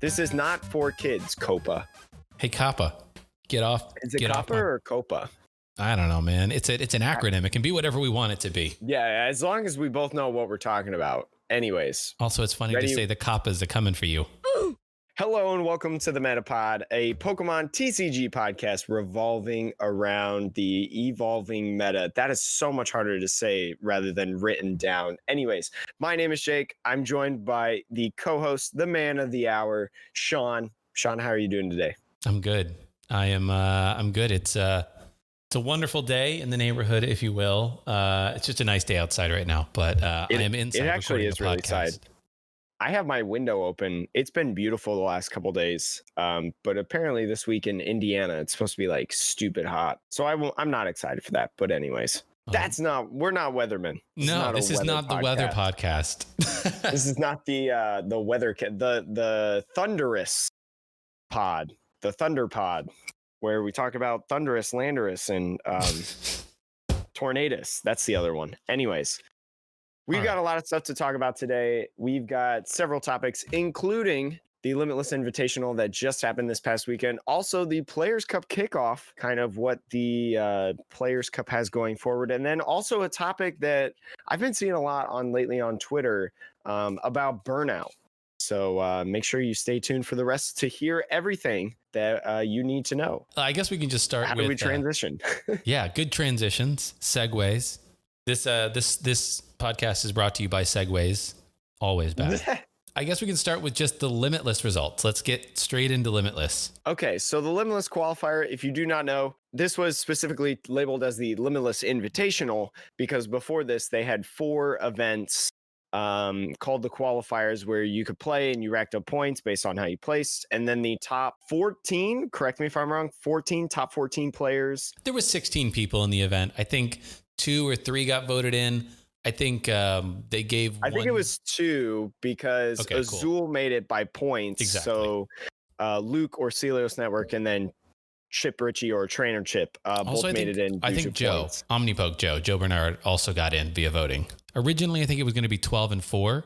This is not for kids, Copa. Hey, Kappa, get off. Is it get Copa off or Copa? I don't know, man. It's an acronym. It can be whatever we want it to be. Yeah, as long as we both know what we're talking about. Anyways. Also, it's funny to say the Kappas are coming for you. Hello and welcome to the Metapod, a Pokemon TCG podcast revolving around the evolving meta. That is so much harder to say rather than written down. Anyways, my name is Jake. I'm joined by the co-host, the man of the hour, Sean. Sean, how are you doing today? I'm good. I'm good. It's a wonderful day in the neighborhood, if you will. It's just a nice day outside right now, but I am inside. It actually is really inside. I have my window open. It's been beautiful the last couple days, but apparently this week in Indiana, it's supposed to be like stupid hot. So I'm not excited for that. But anyways, we're not weathermen. This is not the weather podcast. This is not the weather, the thunderous pod, the thunder pod, where we talk about thunderous, landorus, and tornadoes. That's the other one. Anyways. We've got a lot of stuff to talk about today. We've got several topics, including the Limitless Invitational that just happened this past weekend. Also, the Players' Cup kickoff, kind of what the Players' Cup has going forward. And then also a topic that I've been seeing a lot lately on Twitter about Burnout. So make sure you stay tuned for the rest to hear everything that you need to know. I guess we can just start with... How do we transition? Yeah, good transitions, segues. This podcast is brought to you by Segways. Always bad. I guess we can start with just the Limitless results. Let's get straight into Limitless. Okay, so the Limitless qualifier, if you do not know, this was specifically labeled as the Limitless Invitational because before this, they had 4 events called the qualifiers where you could play and you racked up points based on how you placed. And then the top 14, correct me if I'm wrong, top 14 players. There was 16 people in the event. I think 2 or 3 got voted in. I think they gave I think it was 2 because Azul made it by points. Exactly. So Luke or Celios Network and then Chip Ritchie or Trainer Chip both made it in. I think Joe, Omnipoke Joe Bernard also got in via voting. Originally, I think it was going to be 12 and 4.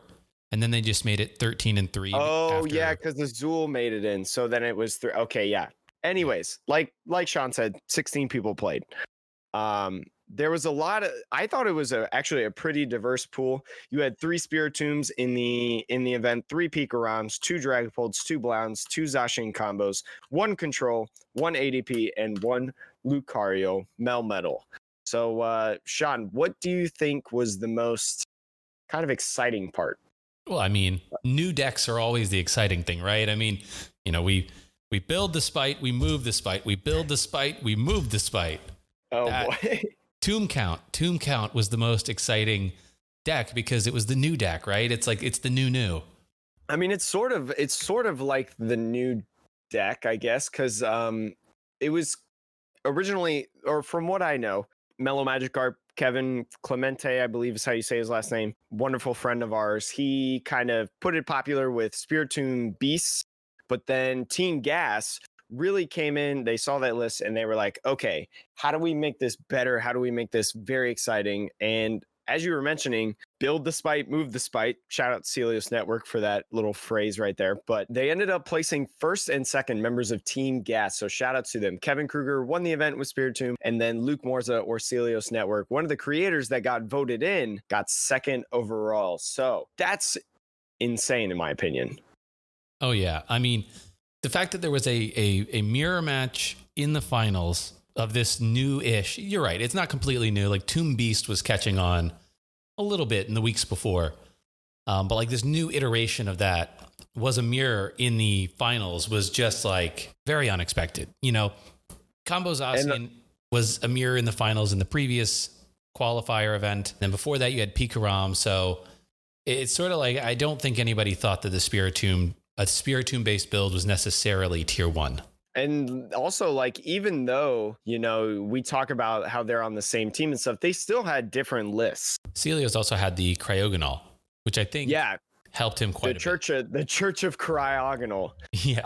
And then they just made it 13 and 3. Oh, yeah, because Azul made it in. So then it was 3. Okay, yeah. Anyways, like Sean said, 16 people played. There was a lot of, I thought it was actually a pretty diverse pool. You had 3 Spiritombs in the event, 3 Picarons, 2 Dragapults, 2 Blounds, 2 Zacian combos, 1 Control, 1 ADP, and 1 Lucario Melmetal. So, Sean, what do you think was the most kind of exciting part? Well, I mean, new decks are always the exciting thing, right? I mean, you know, we build the spite, we move the spite, we build the spite, we move the spite. Oh, boy. Tomb Count was the most exciting deck because it was the new deck, right? It's like, it's the new. I mean, it's sort of like the new deck, I guess, because it was originally, or from what I know, Mellow Magikarp, Kevin Clemente, I believe is how you say his last name, wonderful friend of ours. He kind of put it popular with Spiritomb Beasts, but then Team Gas really came in, they saw that list and they were like, okay, how do we make this better? How do we make this very exciting? And as you were mentioning, build the spite, move the spite. Shout out to Celios Network for that little phrase right there. But they ended up placing 1st and 2nd members of Team Gas. So shout out to them. Kevin Kruger won the event with Spiritomb, and then Luke Morza or Celios Network, one of the creators that got voted in, got 2nd overall. So that's insane in my opinion. Oh yeah. I mean, the fact that there was a mirror match in the finals of this new-ish, you're right, it's not completely new. Like Tomb Beast was catching on a little bit in the weeks before. But like this new iteration of that was a mirror in the finals was just like very unexpected. You know, Combo Zacian was a mirror in the finals in the previous qualifier event. Then before that you had Picarom. So it's sort of like, I don't think anybody thought that the a Spiritomb-based build was necessarily tier 1. And also, like, even though, you know, we talk about how they're on the same team and stuff, they still had different lists. Celios also had the Cryogonal, which I think helped him quite a bit. The Church of Cryogonal. Yes.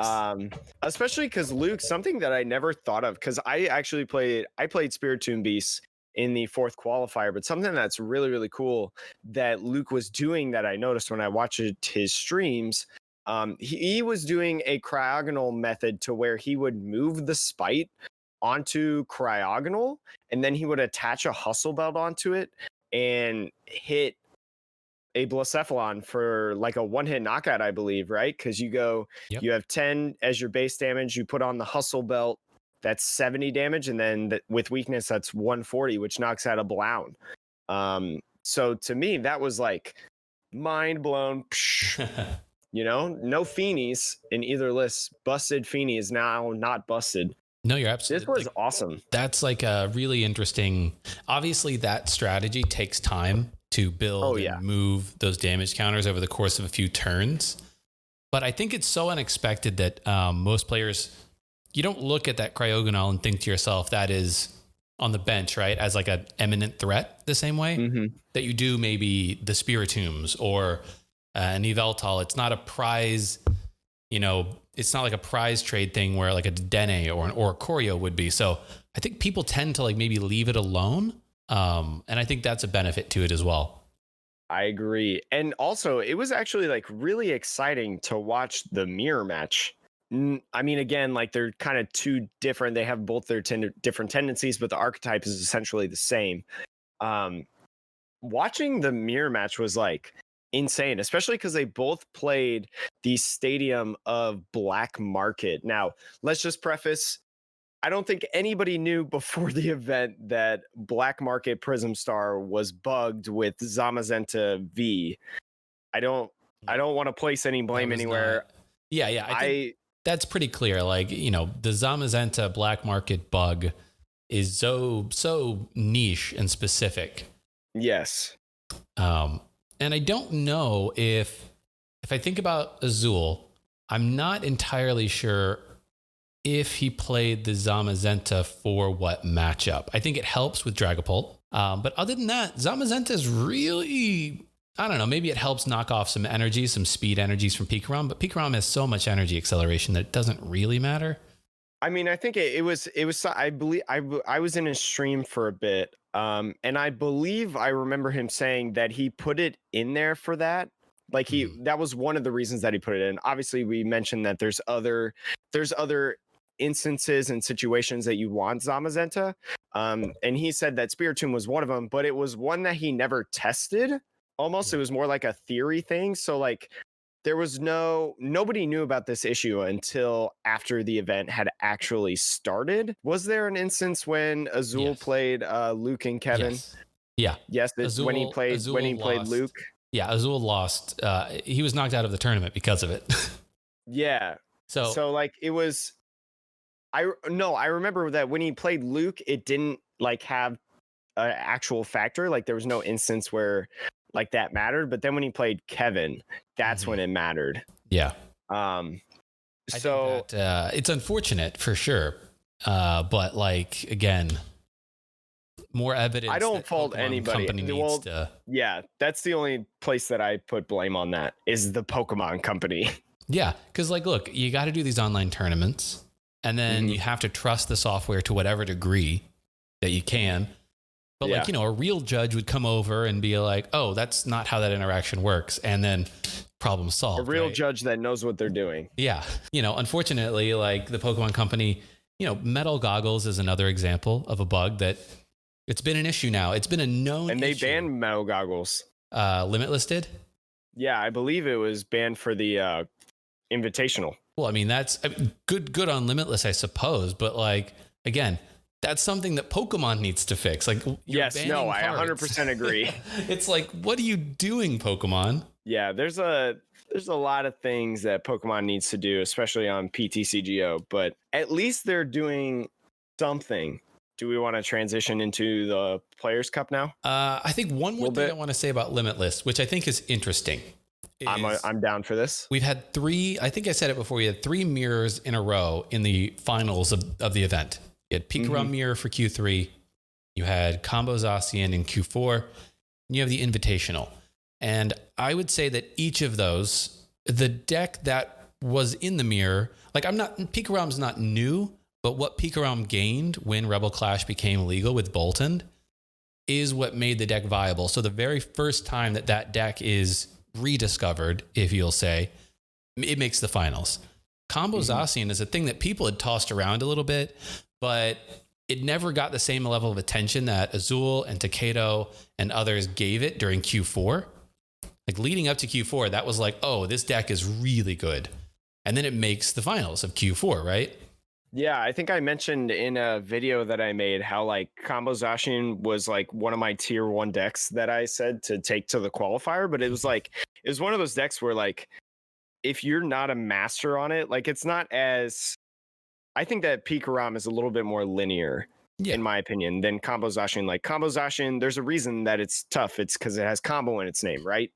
Especially because Luke, something that I never thought of, because I played Spiritomb Beasts in the 4th qualifier, but something that's really, really cool that Luke was doing that I noticed when I watched his streams He was doing a cryogonal method to where he would move the spite onto cryogonal, and then he would attach a hustle belt onto it and hit a Blacephalon for like a one-hit knockout, I believe, right? Because you have 10 as your base damage, you put on the hustle belt, that's 70 damage, and then with weakness, that's 140, which knocks out a Blown. So to me, that was like mind blown. No Feenies in either list. Busted Feeny is now not busted. No, you're absolutely. This was awesome. That's like a really interesting. Obviously, that strategy takes time to build and move those damage counters over the course of a few turns. But I think it's so unexpected that most players, you don't look at that cryogonal and think to yourself that is on the bench, right, as like an imminent threat the same way that you do maybe the Spiritombs or an Yveltal. It's not a prize, it's not like a prize trade thing where like a Dene or a Choreo would be. So I think people tend to like maybe leave it alone. And I think that's a benefit to it as well. I agree. And also it was actually like really exciting to watch the mirror match. I mean, again, like they're kind of two different. They have both their different tendencies, but the archetype is essentially the same. Watching the mirror match was like insane, especially because they both played the Stadium of Black Market. Now, let's just preface, I don't think anybody knew before the event that Black Market Prism Star was bugged with Zamazenta V. I don't want to place any blame anywhere. Yeah. I think that's pretty clear. Like, the Zamazenta Black Market bug is so niche and specific. Yes. And I don't know if I think about Azul, I'm not entirely sure if he played the Zamazenta for what matchup. I think it helps with Dragapult. But other than that, Zamazenta is really, I don't know, maybe it helps knock off some energy, some speed energies from Pikarom, but Pikarom has so much energy acceleration that it doesn't really matter. I mean, I think it was, I believe I was in his stream for a bit. And I believe I remember him saying that he put it in there for that. Like that was one of the reasons that he put it in. Obviously we mentioned that there's other instances and situations that you want Zamazenta. And he said that Spiritomb was one of them, but it was one that he never tested. Almost, it was more like a theory thing. So like there was nobody knew about this issue until after the event had actually started. Was there an instance when Azul played Luke and Kevin? Yes. Yeah. Yes, when he played Luke. Yeah, Azul lost. He was knocked out of the tournament because of it. Yeah. So like it was. I remember that when he played Luke, it didn't like have an actual factor. Like there was no instance where like that mattered. But then when he played Kevin, that's when it mattered. Yeah. So that, it's unfortunate for sure. But like, again, more evidence. I don't fault Pokemon anybody. Company needs to. Yeah, that's the only place that I put blame on that is the Pokemon Company. Yeah. Cause like, look, you got to do these online tournaments and then you have to trust the software to whatever degree that you can. But like, a real judge would come over and be like, oh, that's not how that interaction works. And then problem solved. A real judge that knows what they're doing. Yeah. Unfortunately, like the Pokemon Company, Metal Goggles is another example of a bug that it's been an issue now. It's been a known And they issue. banned Metal Goggles. Limitless did? Yeah, I believe it was banned for the Invitational. Well, I mean, that's good on Limitless, I suppose. But like, again, that's something that Pokemon needs to fix. Like, I 100% agree. It's like, what are you doing, Pokemon? Yeah, there's a lot of things that Pokemon needs to do, especially on PTCGO, but at least they're doing something. Do we want to transition into the Players' Cup now? I think one more thing I want to say about Limitless, which I think is interesting. I'm down for this. We've had I think I said it before, we had 3 mirrors in a row in the finals of the event. You had Pikarom mirror for Q3. You had Combo Zacian in Q4. And you have the Invitational. And I would say that each of those, the deck that was in the mirror, like Pikarom's not new, but what Pikarom gained when Rebel Clash became legal with Boltund is what made the deck viable. So the very first time that deck is rediscovered, if you'll say, it makes the finals. Combo Zacian is a thing that people had tossed around a little bit, but it never got the same level of attention that Azul and Takedo and others gave it during Q4. Like leading up to Q4, that was like, oh, this deck is really good. And then it makes the finals of Q4, right? Yeah, I think I mentioned in a video that I made how like Combo Zacian was like one of my tier 1 decks that I said to take to the qualifier, but it was one of those decks where like if you're not a master on it, like it's not as, I think that Pikaram is a little bit more linear in my opinion than Combo Zacian. Like Combo Zacian, there's a reason that it's tough. It's because it has combo in its name, right?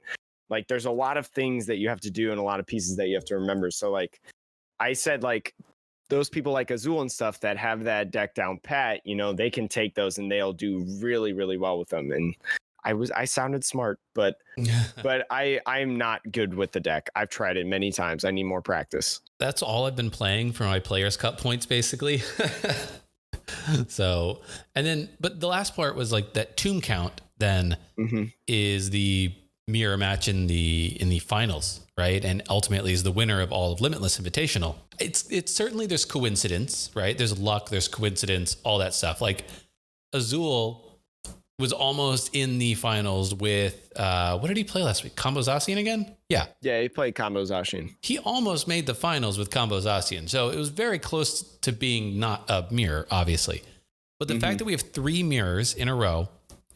Like there's a lot of things that you have to do and a lot of pieces that you have to remember. So like I said, like those people like Azul and stuff that have that deck down pat, you know, they can take those and they'll do really, really well with them. And I sounded smart, but I'm not good with the deck. I've tried it many times. I need more practice. That's all I've been playing for my Players Cup points, basically. So, and then, but the last part was like that tomb count then is the mirror match in the finals, right? And ultimately is the winner of all of Limitless Invitational. It's certainly there's coincidence, right? There's luck, there's coincidence, all that stuff. Like Azul was almost in the finals with what did he play last week? Combo Zacian again? Yeah, he played Combo Zacian. He almost made the finals with Combo Zacian. So it was very close to being not a mirror, obviously. But the fact that we have 3 mirrors in a row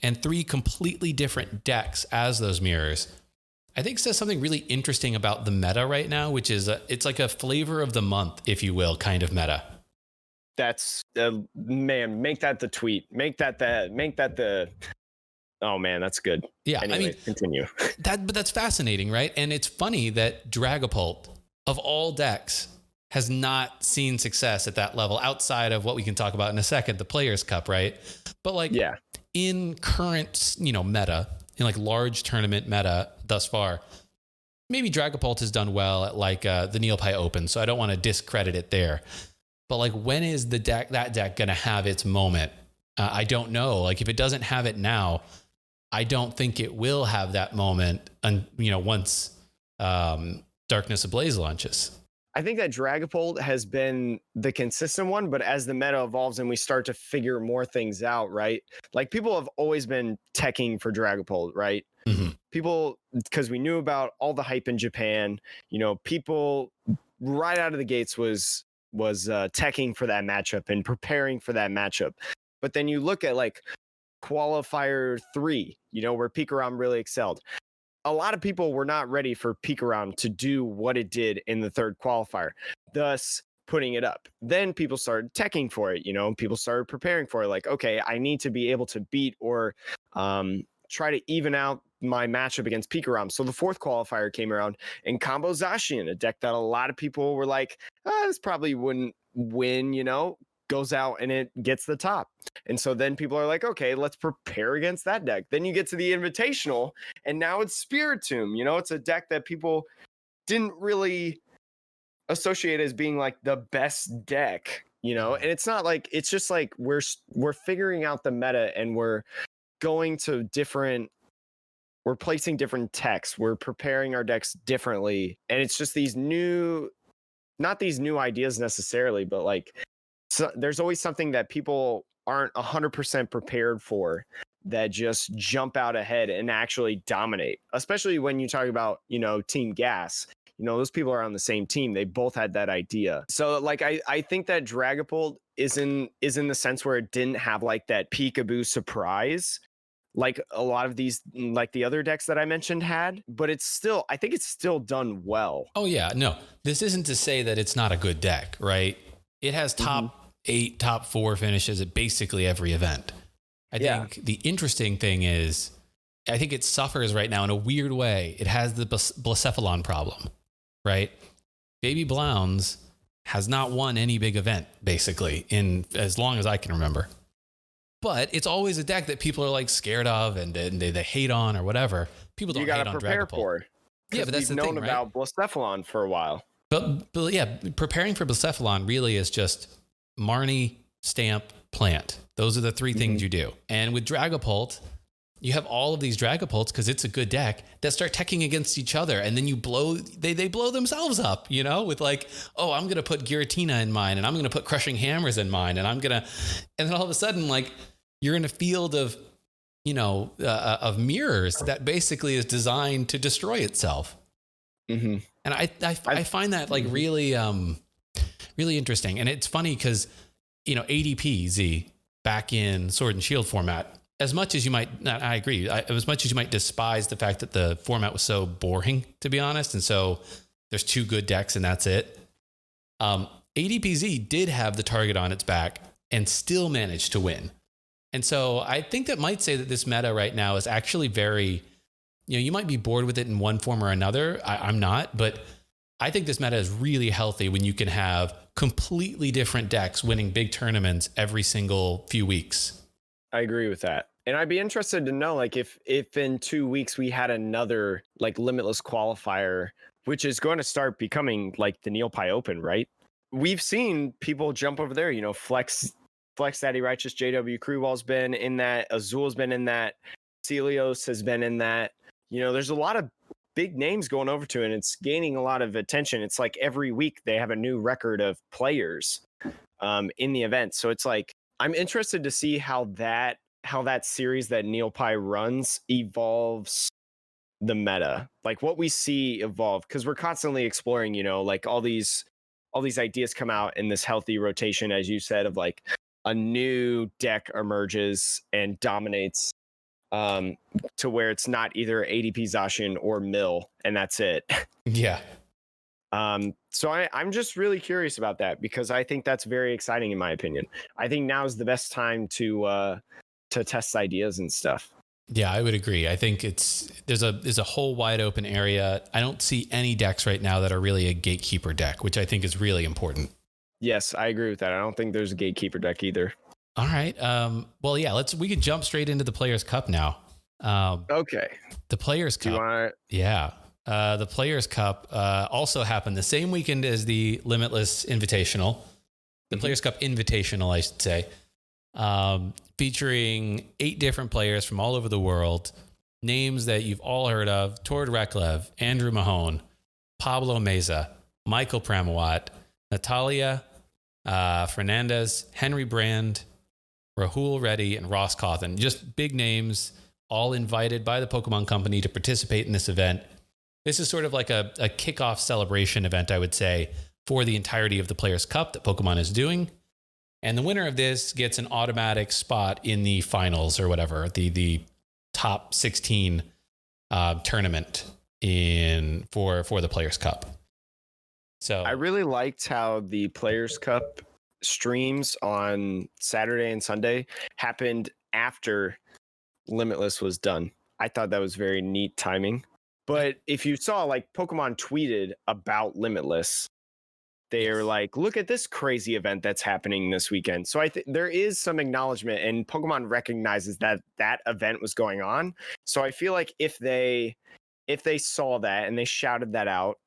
and 3 completely different decks as those mirrors, I think says something really interesting about the meta right now, which is it's like a flavor of the month, if you will, kind of meta. That's man, make that the tweet. Make that the. Oh man, that's good. Yeah, anyway, I mean, continue. But that's fascinating, right? And it's funny that Dragapult, of all decks, has not seen success at that level outside of what we can talk about in a second, the Players Cup, right? But like, in current, meta, in like large tournament meta thus far, maybe Dragapult has done well at like the Neopie Open, so I don't want to discredit it there. But like, when is that deck going to have its moment? I don't know. Like, if it doesn't have it now, I don't think it will have that moment. And once Darkness Ablaze launches. I think that Dragapult has been the consistent one, but as the meta evolves and we start to figure more things out, right? Like people have always been teching for Dragapult, right? People, because we knew about all the hype in Japan, people right out of the gates was teching for that matchup and preparing for that matchup. But then you look at like qualifier 3, where Pikaram really excelled. A lot of people were not ready for Pikaram to do what it did in the 3rd qualifier, thus putting it up. Then people started teching for it, people started preparing for it. Like, okay, I need to be able to beat or try to even out my matchup against Pikaram. So the 4th qualifier came around and Combo Zacian, a deck that a lot of people were like, this probably wouldn't win, goes out and it gets the top. And so then people are like, okay, let's prepare against that deck. Then you get to the Invitational and now it's Spiritomb. It's a deck that people didn't really associate as being like the best deck, and it's not like, it's just like we're figuring out the meta and we're going to we're placing different techs. We're preparing our decks differently. And it's just not these new ideas necessarily, but like, so there's always something that people aren't 100% prepared for that just jump out ahead and actually dominate, especially when you talk about, Team Gas. Those people are on the same team. They both had that idea. So like, I think that Dragapult is in the sense where it didn't have like that peekaboo surprise like a lot of these, like the other decks that I mentioned had, but I think it's still done well. Oh yeah, no, this isn't to say that it's not a good deck, right? It has top 8, top 4 finishes at basically every event. I think the interesting thing is, I think it suffers right now in a weird way. It has the Blacephalon problem, right? Baby Blounds has not won any big event, basically, in as long as I can remember. But it's always a deck that people are like scared of and they hate on or whatever. People don't hate on Dragapult. For. Yeah, but that's the thing, right? We've known about Blacephalon for a while. But yeah, preparing for Blacephalon really is just Marnie, Stamp, Plant. Those are the 3 things you do. And with Dragapult, you have all of these Dragapults, because it's a good deck, that start teching against each other, and then they blow themselves up, with like, oh, I'm gonna put Giratina in mine, and I'm gonna put Crushing Hammers in mine, and then all of a sudden, like, you're in a field of of mirrors that basically is designed to destroy itself. Mm-hmm. And I find that like really really interesting. And it's funny because ADP Z back in Sword and Shield format, as much as you might not, I agree, as much as you might despise the fact that the format was so boring, to be honest, and so there's 2 good decks and that's it. ADPZ did have the target on its back and still managed to win. And so I think that might say that this meta right now is actually very, you might be bored with it in one form or another. I'm not, but I think this meta is really healthy when you can have completely different decks winning big tournaments every single few weeks. I agree with that. And I'd be interested to know, like, if in 2 weeks we had another like Limitless qualifier, which is going to start becoming like the NeilPi Open, right? We've seen people jump over there, Flex Daddy Righteous, JW Crewball's been in that, Azul's been in that, Celios has been in that. There's a lot of big names going over to it, and it's gaining a lot of attention. It's like every week they have a new record of players in the event. So it's like, I'm interested to see how that series that NeilPi runs evolves the meta, like what we see evolve, because we're constantly exploring, like all these ideas come out in this healthy rotation, as you said, of like a new deck emerges and dominates to where it's not either ADP Zacian or Mill, and that's it. Yeah. So I'm just really curious about that, because I think that's very exciting in my opinion. I think now is the best time to test ideas and stuff. Yeah, I would agree. I think there's a whole wide open area. I don't see any decks right now that are really a gatekeeper deck, which I think is really important. Yes, I agree with that. I don't think there's a gatekeeper deck either. All right. Well, yeah, we could jump straight into the Players Cup now. Okay. The Players Cup. Yeah. The Players Cup also happened the same weekend as the Limitless Invitational. The Players Cup Invitational, I should say. Featuring 8 different players from all over the world. Names that you've all heard of: Tord Reklev, Andrew Mahone, Pablo Meza, Michael Pramawat, Natalia Fernandez, Henry Brand, Rahul Reddy, and Ross Cawthon. Just big names, all invited by the Pokemon Company to participate in this event. This is sort of like a kickoff celebration event, I would say, for the entirety of the Players' Cup that Pokemon is doing. And the winner of this gets an automatic spot in the finals or whatever, the top 16 tournament for the Players' Cup. So I really liked how the Players' Cup streams on Saturday and Sunday happened after Limitless was done. I thought that was very neat timing. But if you saw, like, Pokemon tweeted about Limitless, they are like, look at this crazy event that's happening this weekend. So I think there is some acknowledgement, and Pokemon recognizes that event was going on. So I feel like if they saw that and they shouted that out,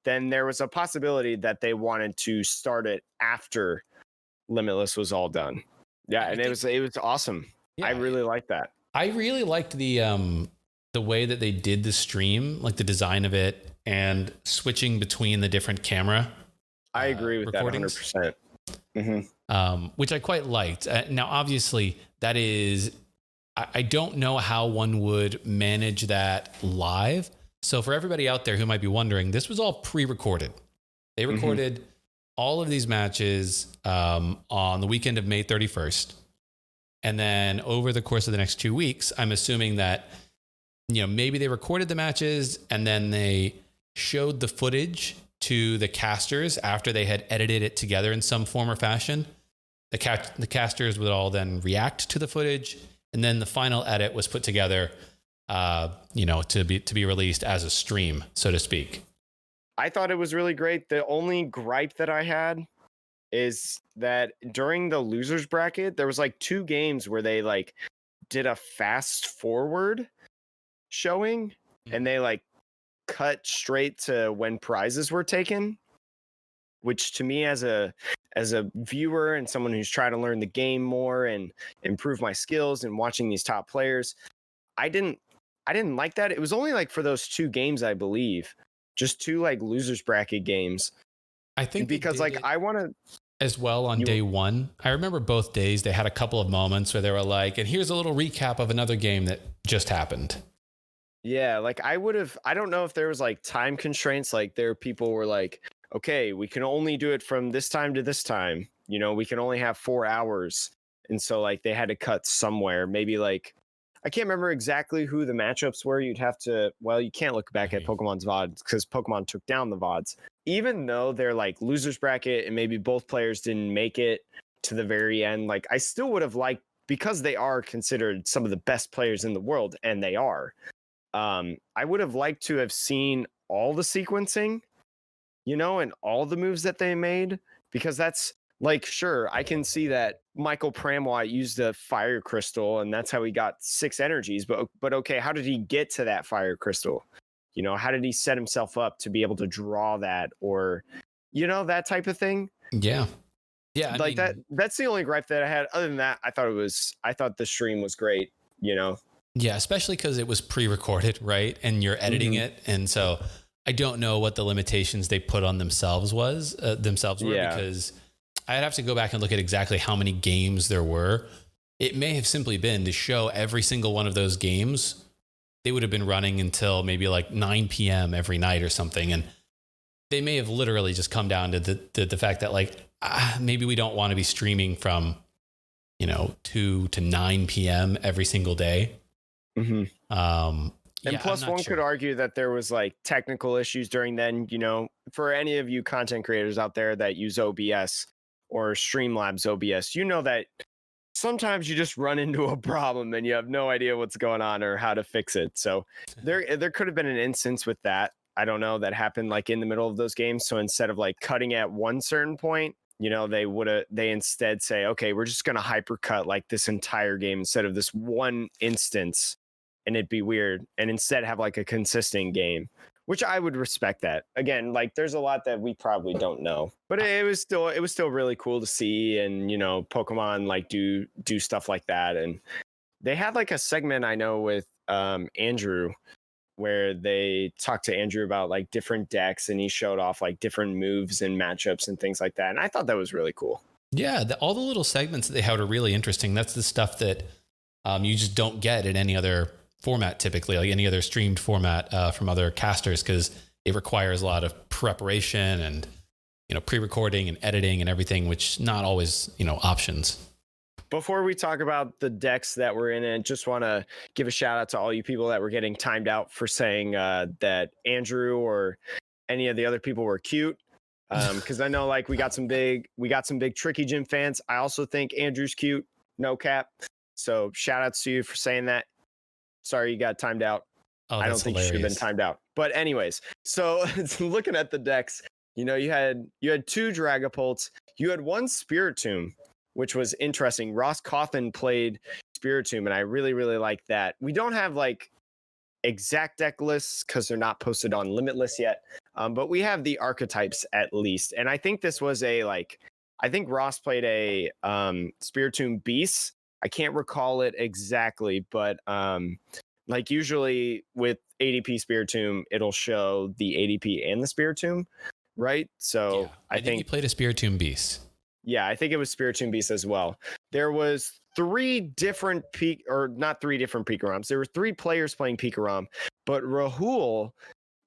then there was a possibility that they wanted to start it after Limitless was all done. Yeah, and it was awesome. Yeah, I really liked that. I really liked the way that they did the stream, like the design of it, and switching between the different camera. I agree with recordings. That 100%. Mm-hmm. Which I quite liked. Now, obviously, that is, I don't know how one would manage that live. So for everybody out there who might be wondering, this was all pre-recorded. They recorded all of these matches on the weekend of May 31st. And then over the course of the next 2 weeks, I'm assuming that, maybe they recorded the matches and then they showed the footage to the casters after they had edited it together in some form or fashion. The casters would all then react to the footage, and then the final edit was put together to be released as a stream, so to speak. I thought it was really great. The only gripe that I had is that during the losers bracket, there was like 2 games where they like did a fast forward showing, and they like cut straight to when prizes were taken. which to me as a viewer and someone who's trying to learn the game more and improve my skills and watching these top players, I didn't like that. It was only like for those 2 games, I believe, just 2 like losers bracket games. I think because like I want to as well on day 1. I remember both days they had a couple of moments where they were like, and here's a little recap of another game that just happened. Yeah, like I don't know if there was like time constraints, like there people were like, okay, we can only do it from this time to this time. You know, we can only have 4 hours. And so like they had to cut somewhere, maybe like, I can't remember exactly who the matchups were. You'd have to, well, you can't look back at Pokemon's VODs because Pokemon took down the VODs. Even though they're like losers bracket and maybe both players didn't make it to the very end, like I still would have liked, because they are considered some of the best players in the world, and they are, I would have liked to have seen all the sequencing, you know, and all the moves that they made, because that's like, sure, I can see that Michael Pramwat used a fire crystal and that's how he got 6 energies, but okay, how did he get to that fire crystal? You know, how did he set himself up to be able to draw that, or, you know, that type of thing? Yeah. Yeah. Like that's the only gripe that I had. Other than that, I thought the stream was great, you know? Yeah. Especially because it was pre-recorded, right? And you're editing it. And so I don't know what the limitations they put on themselves were, because I'd have to go back and look at exactly how many games there were. It may have simply been to show every single one of those games. They would have been running until maybe like 9 p.m. every night or something. And they may have literally just come down to the fact that like, maybe we don't want to be streaming from, 2 to 9 p.m. every single day. Mm-hmm. And plus one could argue that there was like technical issues during then, for any of you content creators out there that use OBS or Streamlabs OBS, you know that sometimes you just run into a problem and you have no idea what's going on or how to fix it. So there could have been an instance with that. I don't know, that happened like in the middle of those games. So instead of like cutting at one certain point, they instead say, okay, we're just going to hypercut like this entire game instead of this one instance, and it'd be weird, and instead have like a consistent game, which I would respect that. Again, like there's a lot that we probably don't know, but it was still really cool to see. And, Pokemon like do stuff like that. And they had like a segment I know with Andrew, where they talked to Andrew about like different decks, and he showed off like different moves and matchups and things like that. And I thought that was really cool. Yeah. All the little segments that they had are really interesting. That's the stuff that you just don't get in any other format, typically, like any other streamed format from other casters, because it requires a lot of preparation and, pre-recording and editing and everything, which not always, options. Before we talk about the decks that were in it, just want to give a shout out to all you people that were getting timed out for saying that Andrew or any of the other people were cute. Because I know like we got some big Tricky Gym fans. I also think Andrew's cute, no cap. So shout outs to you for saying that. Sorry you got timed out. Oh, I don't think you should have been timed out. But anyways, so looking at the decks, you had 2 Dragapults, you had 1 Spiritomb, which was interesting. Ross Cawthon played Spiritomb, and I really, really like that. We don't have like exact deck lists because they're not posted on Limitless yet, but we have the archetypes at least. And I think this was I think Ross played a Spiritomb Beast. I can't recall it exactly, but like usually with ADP Spiritomb, it'll show the ADP and the Spiritomb, right? So yeah, I think he played a Spiritomb Beast. Yeah, I think it was Spiritomb Beast as well. There was 3 different not 3 different Pikaroms. There were 3 players playing Pikarom, but Rahul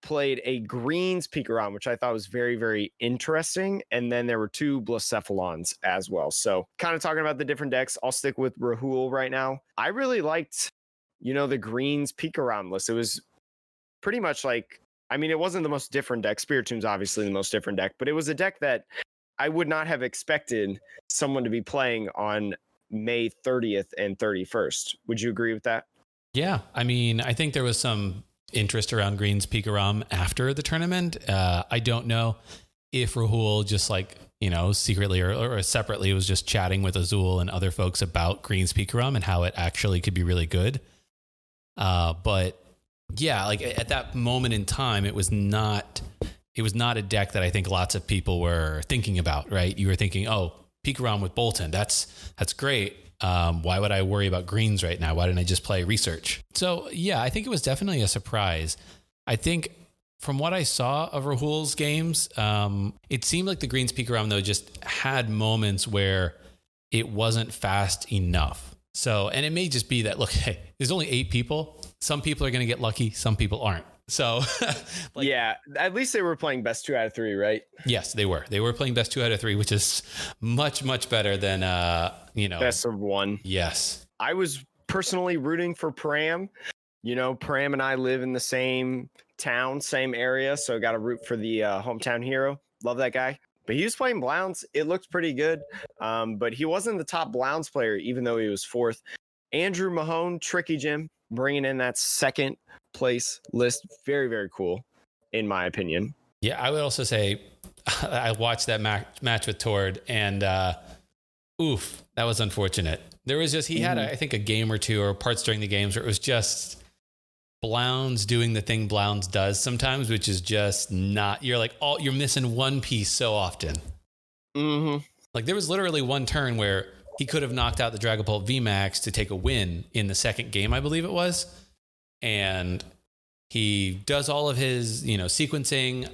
played a Greens Pikarom, which I thought was very, very interesting. And then there were 2 Blacephalons as well. So kind of talking about the different decks, I'll stick with Rahul right now. I really liked, the Greens Pikarom list. It was pretty much like, it wasn't the most different deck. Spiritomb's obviously the most different deck, but it was a deck that I would not have expected someone to be playing on May 30th and 31st. Would you agree with that? Yeah. I think there was some interest around Green's Pikarom after the tournament. I don't know if Rahul just secretly or separately was just chatting with Azul and other folks about Green's Pikarom and how it actually could be really good. But yeah, like at that moment in time, it was not it was not a deck that I think lots of people were thinking about, right? You were thinking, oh, peek around with Bolton. That's great. Why would I worry about greens right now? Why didn't I just play research? So yeah, I think it was definitely a surprise. I think from what I saw of Rahul's games, it seemed like the greens peek around though just had moments where it wasn't fast enough. So, and it may just be that, look, hey, there's only 8 people. Some people are going to get lucky. Some people aren't. So yeah, at least they were playing best 2 out of 3, right? Yes, they were. They were playing best 2 out of 3, which is much, much better than, best of 1. Yes. I was personally rooting for Pram. Pram and I live in the same town, same area. So got to root for the hometown hero. Love that guy. But he was playing Blounds. It looked pretty good. But he wasn't the top Blounds player, even though he was 4th. Andrew Mahone, Tricky Jim, bringing in that 2nd place list. Very, very cool, in my opinion. Yeah, I would also say I watched that match with Tord, and oof, that was unfortunate. There was just, he had, I think, a game or two or parts during the games where it was just Blounds doing the thing Blounds does sometimes, which is just not, you're like, you're missing one piece so often. Mm-hmm. Like there was literally one turn where he could have knocked out the Dragapult VMAX to take a win in the 2nd game, I believe it was. And he does all of his, sequencing.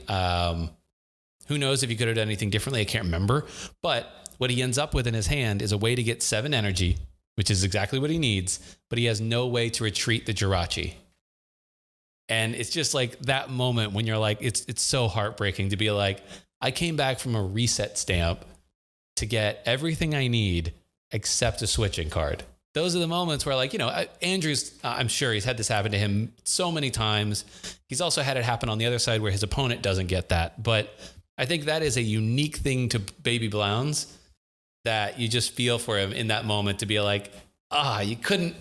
Who knows if he could have done anything differently? I can't remember. But what he ends up with in his hand is a way to get 7 energy, which is exactly what he needs. But he has no way to retreat the Jirachi. And it's just like that moment when you're like, it's so heartbreaking to be like, I came back from a reset stamp to get everything I need except a switching card. Those are the moments where, like, Andrew's, I'm sure he's had this happen to him so many times. He's also had it happen on the other side where his opponent doesn't get that. But I think that is a unique thing to Baby Blounds that you just feel for him in that moment to be like, you couldn't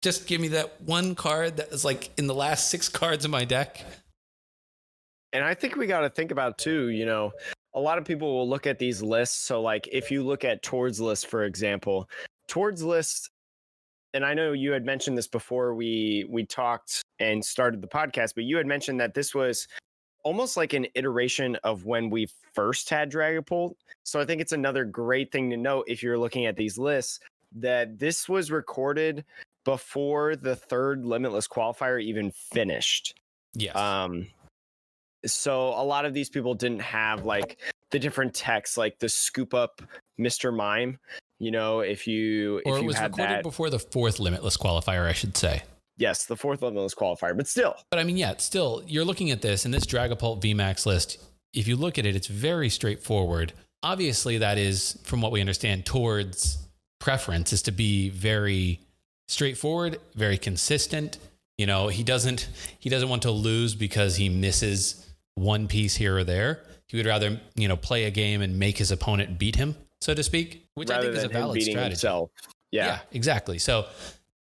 just give me that one card that was like in the last 6 cards of my deck. And I think we got to think about too, a lot of people will look at these lists. So like if you look at Tord's list, for example, Tord's list, and I know you had mentioned this before we talked and started the podcast, but you had mentioned that this was almost like an iteration of when we first had Dragapult. So I think it's another great thing to note if you're looking at these lists that this was recorded before the 3rd Limitless qualifier even finished. Yes. So a lot of these people didn't have like the different texts, like the scoop up Mr. Mime. If you it was had recorded that before the 4th Limitless qualifier, I should say. Yes, the 4th Limitless qualifier, but still. But I mean, yeah, still, you're looking at this and this Dragapult VMAX list. If you look at it, it's very straightforward. Obviously, that is, from what we understand, Tord's preference is to be very straightforward, very consistent. He doesn't want to lose because he misses one piece here or there. He would rather, play a game and make his opponent beat him, so to speak, which rather I think is a valid strategy. Himself. Yeah, exactly. So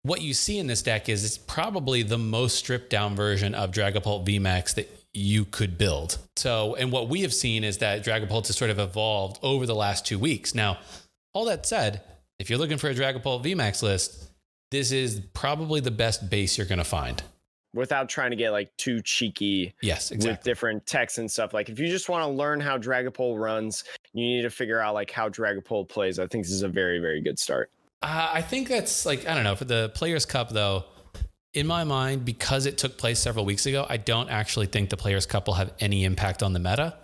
what you see in this deck is it's probably the most stripped down version of Dragapult VMAX that you could build. So, and what we have seen is that Dragapult has sort of evolved over the last 2 weeks. Now, all that said, if you're looking for a Dragapult VMAX list, this is probably the best base you're going to find. Without trying to get like too cheeky. Yes, exactly. With different texts and stuff. Like if you just want to learn how Dragapult runs, you need to figure out like how Dragapult plays. I think this is a very, very good start. I think that's like, I don't know, for the Players' Cup though, in my mind, because it took place several weeks ago, I don't actually think the Players' Cup will have any impact on the meta.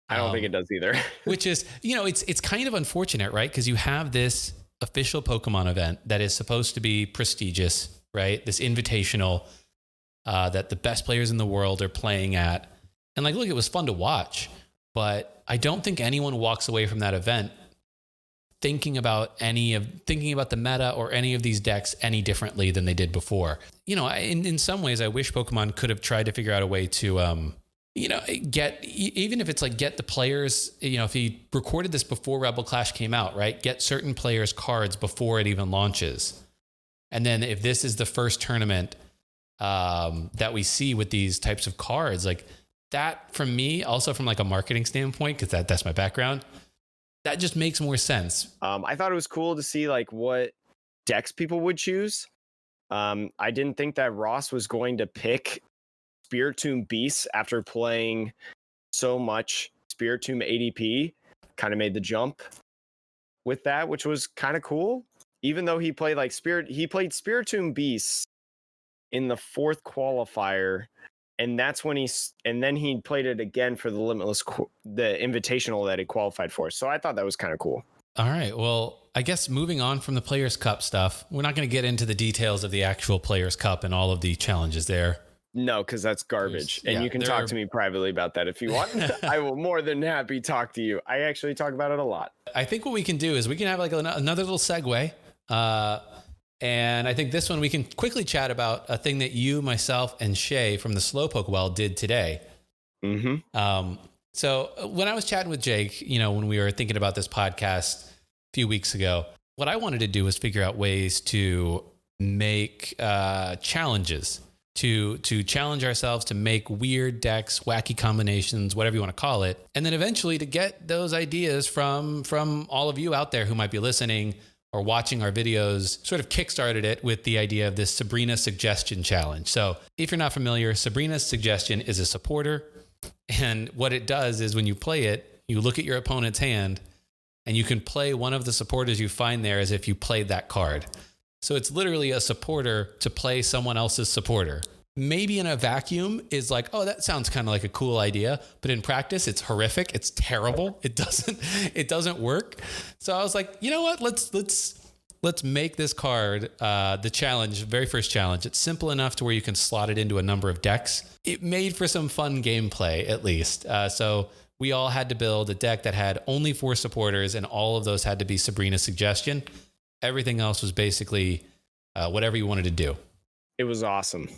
I don't think it does either. Which is, it's kind of unfortunate, right? Because you have this official Pokemon event that is supposed to be prestigious, right? This invitational that the best players in the world are playing at. And like, look, it was fun to watch, but I don't think anyone walks away from that event thinking about the meta or any of these decks any differently than they did before. In some ways, I wish Pokemon could have tried to figure out a way to, get, even if it's like get the players, if he recorded this before Rebel Clash came out, right? Get certain players cards before it even launches. And then if this is the first tournament that we see with these types of cards, like that for me, also from like a marketing standpoint, because that's my background, that just makes more sense. I thought it was cool to see like what decks people would choose. I didn't think that Ross was going to pick Spiritomb Beasts after playing so much Spiritomb ADP, kind of made the jump with that, which was kind of cool. Even though he played Spiritomb Beasts in the 4th qualifier, and that's when then he played it again for the the Invitational that he qualified for. So I thought that was kind of cool. All right. Well, I guess moving on from the Players Cup stuff, we're not going to get into the details of the actual Players Cup and all of the challenges there. No, because that's garbage. And you can talk to me privately about that if you want. I will more than happy talk to you. I actually talk about it a lot. I think what we can do is we can have like another little segue. And I think this one we can quickly chat about a thing that you, myself, and Shay from the Slowpoke Well did today. Mm-hmm. So when I was chatting with Jake, when we were thinking about this podcast a few weeks ago, what I wanted to do was figure out ways to make challenges, to challenge ourselves to make weird decks, wacky combinations, whatever you want to call it. And then eventually to get those ideas from all of you out there who might be listening or watching our videos, sort of kickstarted it with the idea of this Sabrina Suggestion Challenge. So if you're not familiar, Sabrina's Suggestion is a supporter. And what it does is when you play it, you look at your opponent's hand and you can play one of the supporters you find there as if you played that card. So it's literally a supporter to play someone else's supporter. Maybe in a vacuum is like, oh, that sounds kind of like a cool idea. But in practice, it's horrific. It's terrible. It doesn't work. So I was like, you know what? Let's make this card the challenge, very first challenge. It's simple enough to where you can slot it into a number of decks. It made for some fun gameplay, at least. So we all had to build a deck that had only 4 supporters, and all of those had to be Sabrina's Suggestion. Everything else was basically whatever you wanted to do. It was awesome.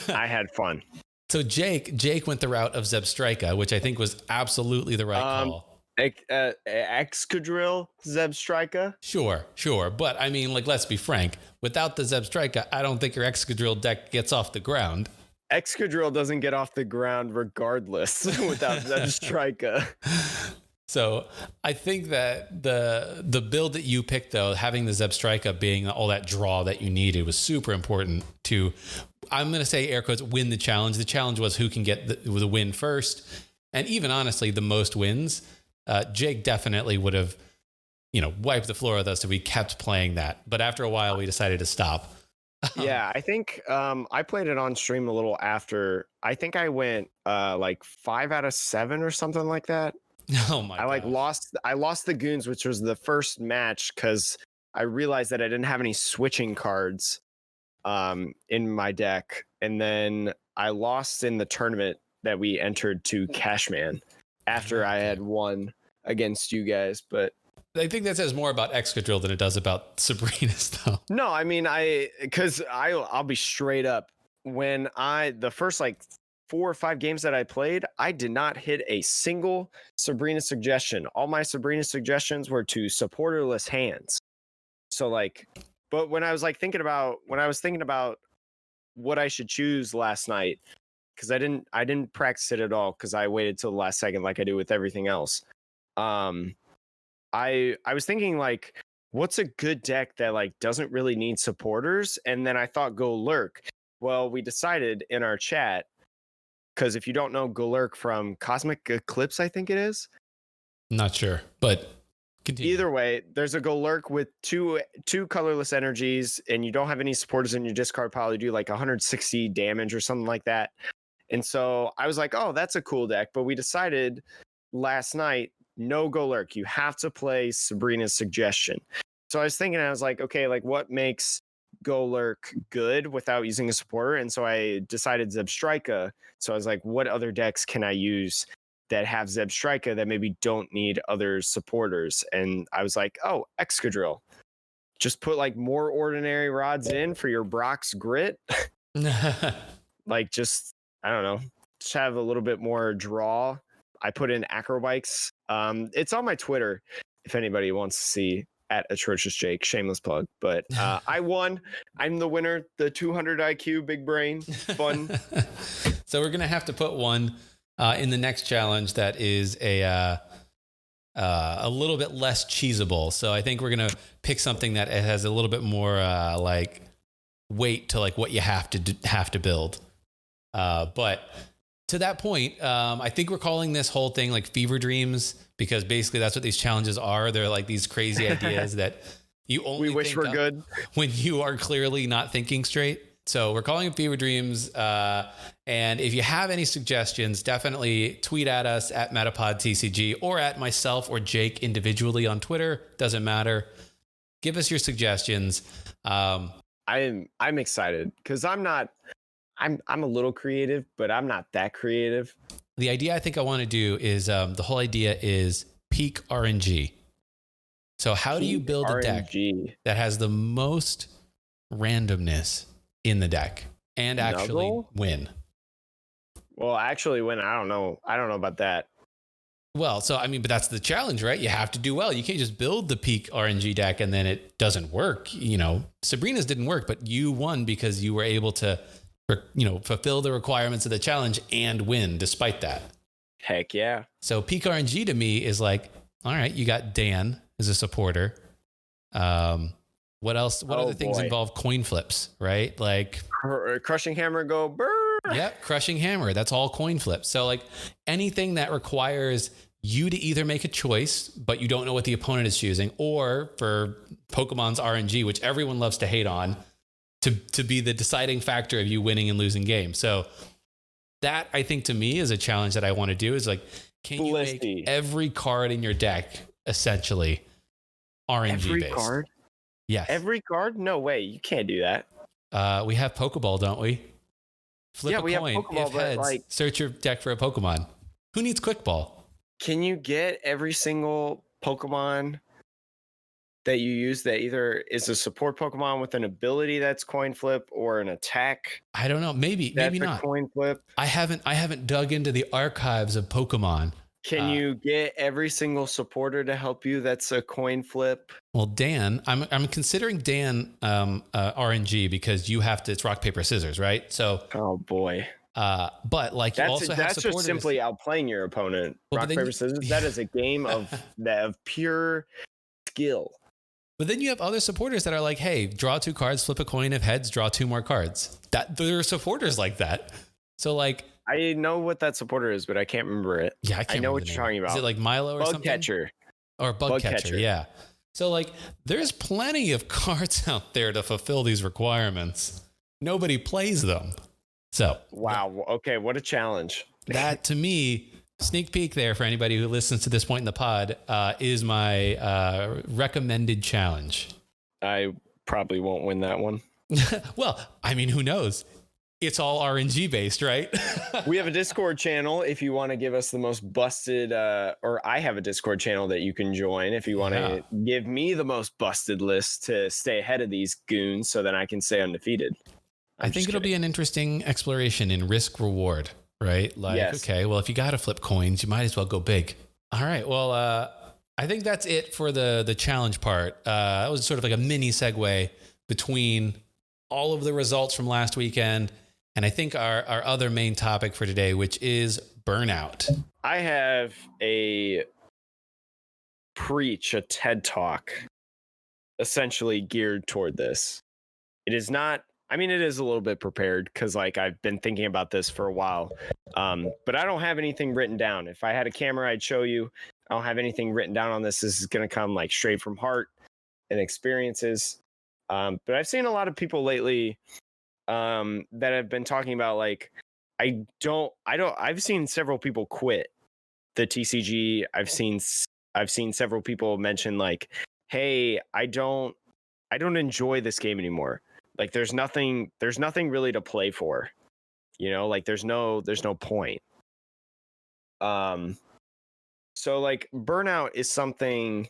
I had fun. So Jake went the route of Zebstrika, which I think was absolutely the right call. Excadrill Zebstrika? Sure. But I mean, let's be frank. Without the Zebstrika, I don't think your Excadrill deck gets off the ground. Excadrill doesn't get off the ground regardless without Zebstrika. So I think that the build that you picked, though, having the Zebstrika being all that draw that you needed was super important to, I'm going to say air quotes, win the challenge. The challenge was who can get the win first. And even honestly, the most wins. Jake definitely would have, wiped the floor with us if we kept playing that. But after a while, we decided to stop. Yeah, I think I played it on stream a little after. I think I went 5 out of 7 or something like that. Oh my God. I lost the Goons, which was the first match because I realized that I didn't have any switching cards in my deck. And then I lost in the tournament that we entered to Cashman after I had won against you guys. But I think that says more about Excadrill than it does about Sabrina's, though. No, I mean, I'll be straight up. When the first 4 or 5 games that I played, I did not hit a single Sabrina Suggestion. All my Sabrina Suggestions were to supporterless hands. So but when I was thinking about what I should choose last night, because I didn't practice it at all because I waited till the last second like I do with everything else. I was thinking what's a good deck that doesn't really need supporters, and then I thought Go Lurk. Well, we decided in our chat, because if you don't know Golurk from Cosmic Eclipse, I think it is. Not sure, but continue. Either way, there's a Golurk with two colorless energies, and you don't have any supporters in your discard pile. You do 160 damage or something like that. And so I was like, oh, that's a cool deck. But we decided last night, no Golurk. You have to play Sabrina's Suggestion. So I was thinking, I was like, okay, what makes Golurk good without using a supporter? And so I decided Zebstrika. So I was like, what other decks can I use that have Zebstrika that maybe don't need other supporters? And I was like, oh, Excadrill. Just put more ordinary rods in for your Brock's Grit. Just, I don't know, just have a little bit more draw. I put in Acrobikes. It's on my Twitter if anybody wants to see, at Atrocious Jake, shameless plug. But I won. I'm the winner. The 200 IQ, big brain, fun. So we're gonna have to put one in the next challenge that is a little bit less cheesable. So I think we're gonna pick something that has a little bit more weight to what you have to build. But to that point, I think we're calling this whole thing like fever dreams, because basically that's what these challenges are. They're like these crazy ideas that you only We wish think were of good. when you are clearly not thinking straight. So we're calling it fever dreams. And if you have any suggestions, definitely tweet at us at MetapodTCG, or at myself or Jake individually on Twitter. Doesn't matter. Give us your suggestions. I'm excited because I'm a little creative, but I'm not that creative. The idea I think I want to do is the whole idea is peak RNG. So how do you build a deck that has the most randomness in the deck and actually win? Well, actually win, I don't know about that. Well, so I mean, but that's the challenge, right? You have to do well. You can't just build the peak RNG deck and then it doesn't work. Sabrina's didn't work, but you won because you were able to, fulfill the requirements of the challenge and win despite that. Heck yeah. So peak RNG to me is like, all right, you got Dan as a supporter. What else? What other things involve coin flips, right? Like crushing hammer, go burr. Yep, crushing hammer. That's all coin flips. So like anything that requires you to either make a choice, but you don't know what the opponent is choosing, or for Pokemon's RNG, which everyone loves to hate on, to be the deciding factor of you winning and losing games. So that, I think, to me is a challenge that I want to do, is like, can you make every card in your deck essentially RNG every based? Card? Yes. Every card? No way. You can't do that. We have Pokeball, don't we? Flip a coin. Have Pokeball, if heads, search your deck for a Pokemon. Who needs Quick Ball? Can you get every single Pokemon that you use that either is a support Pokemon with an ability that's coin flip, or an attack? I don't know. Maybe not. Coin flip. I haven't dug into the archives of Pokemon. Can you get every single supporter to help you that's a coin flip? Well, Dan, I'm considering Dan RNG because you have to. It's rock paper scissors, right? So. Oh boy. But like you also have supporters. Just simply outplaying your opponent. Well, rock paper scissors. That is a game of pure skill. But then you have other supporters that are like, hey, draw 2 cards, flip a coin. If heads, draw 2 more cards. That there are supporters like that. So like. I know what that supporter is, but I can't remember it. Yeah, I know what you're talking about. Is it like Milo or something? Bugcatcher. Or Bugcatcher, yeah. So like there's plenty of cards out there to fulfill these requirements. Nobody plays them. So wow. Okay, what a challenge. That, to me, sneak peek there for anybody who listens to this point in the pod, is my recommended challenge. I probably won't win that one. Well, I mean, who knows? It's all RNG based, right? We have a Discord channel if you want to give us the most busted, or I have a Discord channel that you can join if you want to give me the most busted list to stay ahead of these goons so that I can stay undefeated. I think it'll be an interesting exploration in risk reward, right? Like, okay, well, if you got to flip coins, you might as well go big. All right. Well, I think that's it for the challenge part. That was sort of like a mini segue between all of the results from last weekend. And I think our other main topic for today, which is Burnout. I have a TED Talk essentially geared toward this. It is not, I mean, it is a little bit prepared because like I've been thinking about this for a while, but I don't have anything written down. If I had a camera, I'd show you. I don't have anything written down on this. This is going to come like straight from heart and experiences. But I've seen a lot of people lately that have been talking about like, I've seen several people quit the TCG. I've seen several people mention like, hey, I don't enjoy this game anymore. Like there's nothing really to play for, like there's no point. So like Burnout is something,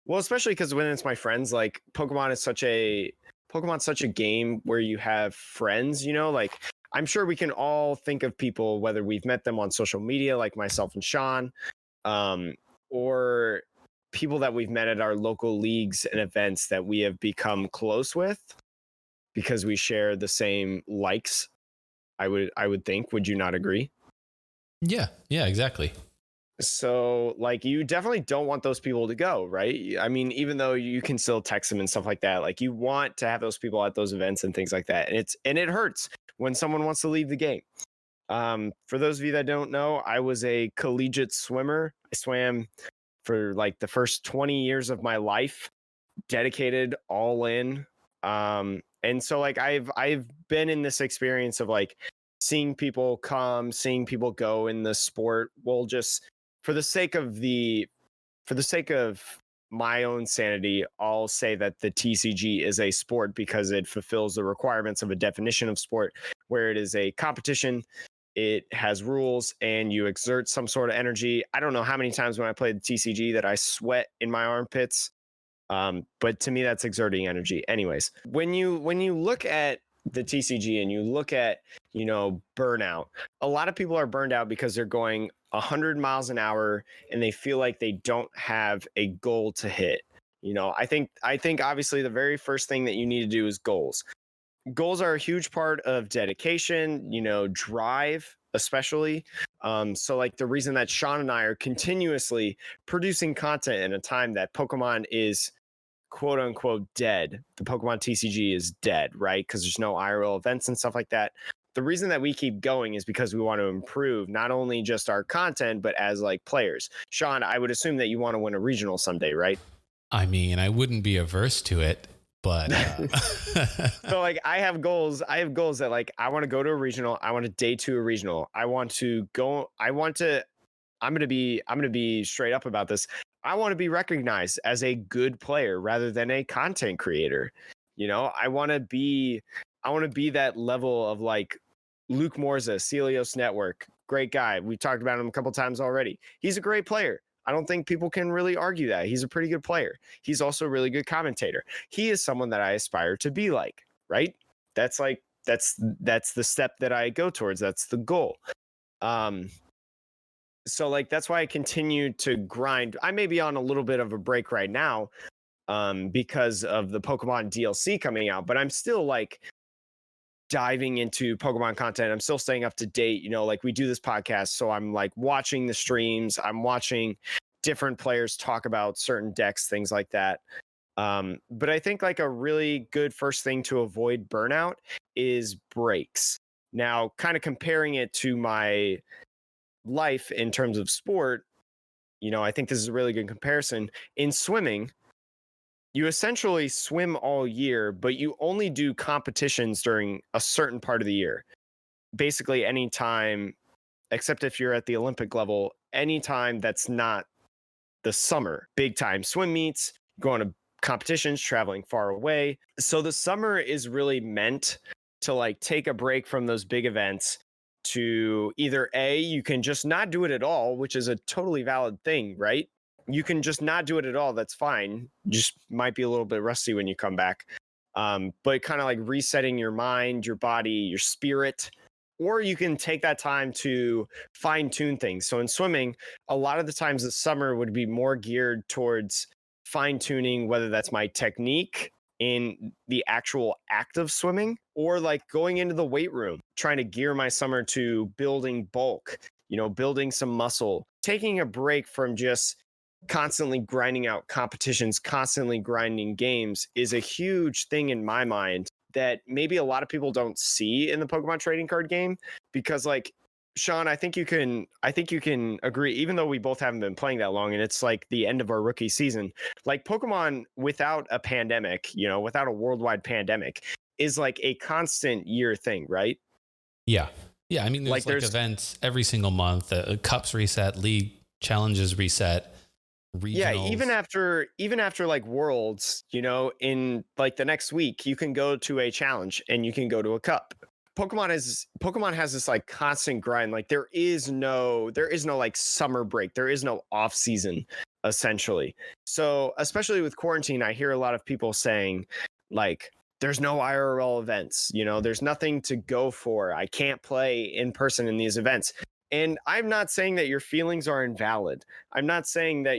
well, especially because when it's my friends, like Pokemon's such a game where you have friends, like I'm sure we can all think of people, whether we've met them on social media, like myself and Sean, or people that we've met at our local leagues and events that we have become close with because we share the same likes. I would think, would you not agree? Yeah, exactly. So like you definitely don't want those people to go, right? I mean, even though you can still text them and stuff like that, like you want to have those people at those events and things like that. And it hurts when someone wants to leave the game. For those of you that don't know, I was a collegiate swimmer. I swam for like the first 20 years of my life, dedicated all in. And so like I've been in this experience of like seeing people come, seeing people go in the sport. Well, just for the sake of my own sanity, I'll say that the TCG is a sport because it fulfills the requirements of a definition of sport, where it is a competition. It has rules and you exert some sort of energy. I don't know how many times when I played the TCG that I sweat in my armpits. But to me, that's exerting energy. Anyways, when you look at the TCG and you look at, burnout, a lot of people are burned out because they're going 100 miles an hour and they feel like they don't have a goal to hit. I think obviously the very first thing that you need to do is goals. Goals are a huge part of dedication, drive, especially. So like the reason that Sean and I are continuously producing content in a time that Pokemon is quote unquote dead. The Pokemon TCG is dead, right? Because there's no IRL events and stuff like that. The reason that we keep going is because we want to improve not only just our content, but as like players. Sean, I would assume that you want to win a regional someday, right? I mean, I wouldn't be averse to it, but So like I have goals that like I want to go to a regional. I want to day two a regional. I'm going to be straight up about this. I want to be recognized as a good player rather than a content creator. I want to be that level of like Luke Morza, Celios Network, great guy. We talked about him a couple times already. He's a great player. I don't think people can really argue that. He's a pretty good player. He's also a really good commentator. He is someone that I aspire to be like, right? That's the step that I go towards. That's the goal. So like that's why I continue to grind. I may be on a little bit of a break right now because of the Pokemon DLC coming out, but I'm still like diving into Pokemon content. I'm still staying up to date, like we do this podcast, so I'm like watching the streams, I'm watching different players talk about certain decks, things like that. But I think like a really good first thing to avoid burnout is breaks. Now, kind of comparing it to my life in terms of sport, I think this is a really good comparison. In swimming, you essentially swim all year, but you only do competitions during a certain part of the year. Basically, anytime, except if you're at the Olympic level, anytime that's not the summer. Big time swim meets, going to competitions, traveling far away. So the summer is really meant to like take a break from those big events to either A, you can just not do it at all, which is a totally valid thing, right? You can just not do it at all. That's fine. Just might be a little bit rusty when you come back. But kind of like resetting your mind, your body, your spirit, or you can take that time to fine tune things. So in swimming, a lot of the times the summer would be more geared towards fine tuning, whether that's my technique in the actual act of swimming or like going into the weight room, trying to gear my summer to building bulk, building some muscle, taking a break from just constantly grinding out competitions, constantly grinding games is a huge thing in my mind that maybe a lot of people don't see in the Pokemon trading card game. Because like Sean, I think you can agree, even though we both haven't been playing that long and it's like the end of our rookie season, like Pokemon without a pandemic, without a worldwide pandemic is like a constant year thing, right? Yeah. I mean, there's like events every single month, cups reset, league challenges reset. Regionals. Yeah, even after like Worlds, in like the next week, you can go to a challenge and you can go to a cup. Pokemon has this like constant grind. Like there is no like summer break. There is no off season essentially. So especially with quarantine, I hear a lot of people saying like there's no IRL events, there's nothing to go for. I can't play in person in these events. And I'm not saying that your feelings are invalid. I'm not saying that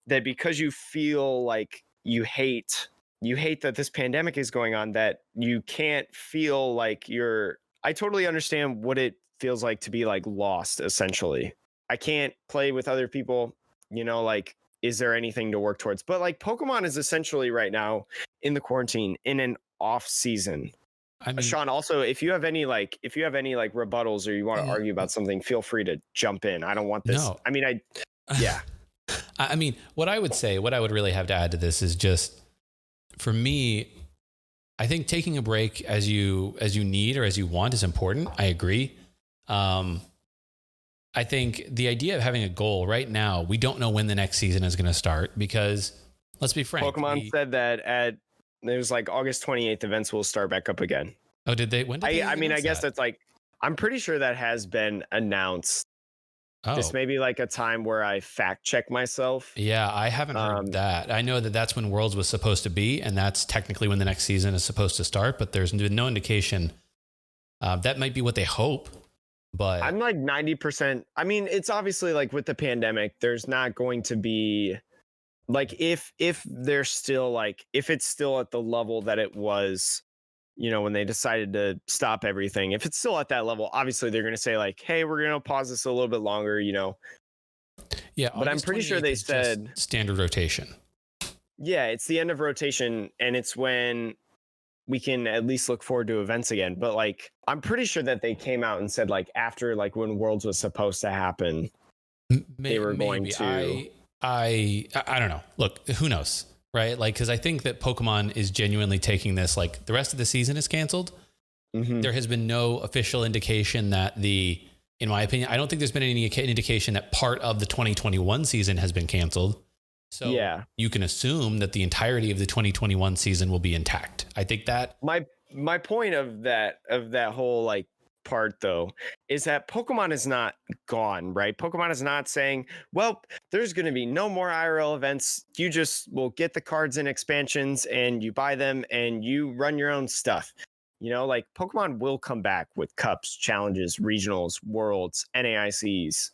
that because you feel like you hate that this pandemic is going on, that you can't feel like I totally understand what it feels like to be like lost, essentially. I can't play with other people, like, is there anything to work towards? But like Pokemon is essentially right now in the quarantine in an off season. I mean, Sean, also, if you have any rebuttals or you want to argue about something, feel free to jump in. I don't want this. no. I mean, yeah. I mean, what I would really have to add to this is just, for me, I think taking a break as you need or as you want is important. I agree. I think the idea of having a goal right now, we don't know when the next season is going to start because, let's be frank. Pokemon said that it was like August 28th, events will start back up again. Oh, did they? When did they? I mean, I guess that's like, I'm pretty sure that has been announced. Oh. This may be like a time where I fact check myself. Yeah, I haven't heard that. I know that that's when Worlds was supposed to be, and that's technically when the next season is supposed to start, but there's no indication. That might be what they hope, but I'm like 90%. I mean, it's obviously like with the pandemic, there's not going to be like, if there's still like, if it's still at the level that it was, when they decided to stop everything, if it's still at that level, obviously they're going to say like, hey, we're going to pause this a little bit longer, Yeah, but I'm pretty sure they said standard rotation. Yeah, it's the end of rotation, and it's when we can at least look forward to events again. But like, I'm pretty sure that they came out and said like, after like when Worlds was supposed to happen, they were going to. I don't know. Look, who knows, right? Like, because I think that Pokemon is genuinely taking this, like, the rest of the season is canceled. Mm-hmm. There has been no official indication that in my opinion, I don't think there's been any indication that part of the 2021 season has been canceled. So yeah, you can assume that the entirety of the 2021 season will be intact. I think that my point of that whole like part though is that Pokemon is not gone, right? Pokemon is not saying, well, there's going to be no more IRL events. You just will get the cards and expansions and you buy them and you run your own stuff. Like Pokemon will come back with cups, challenges, regionals, worlds, NAICs.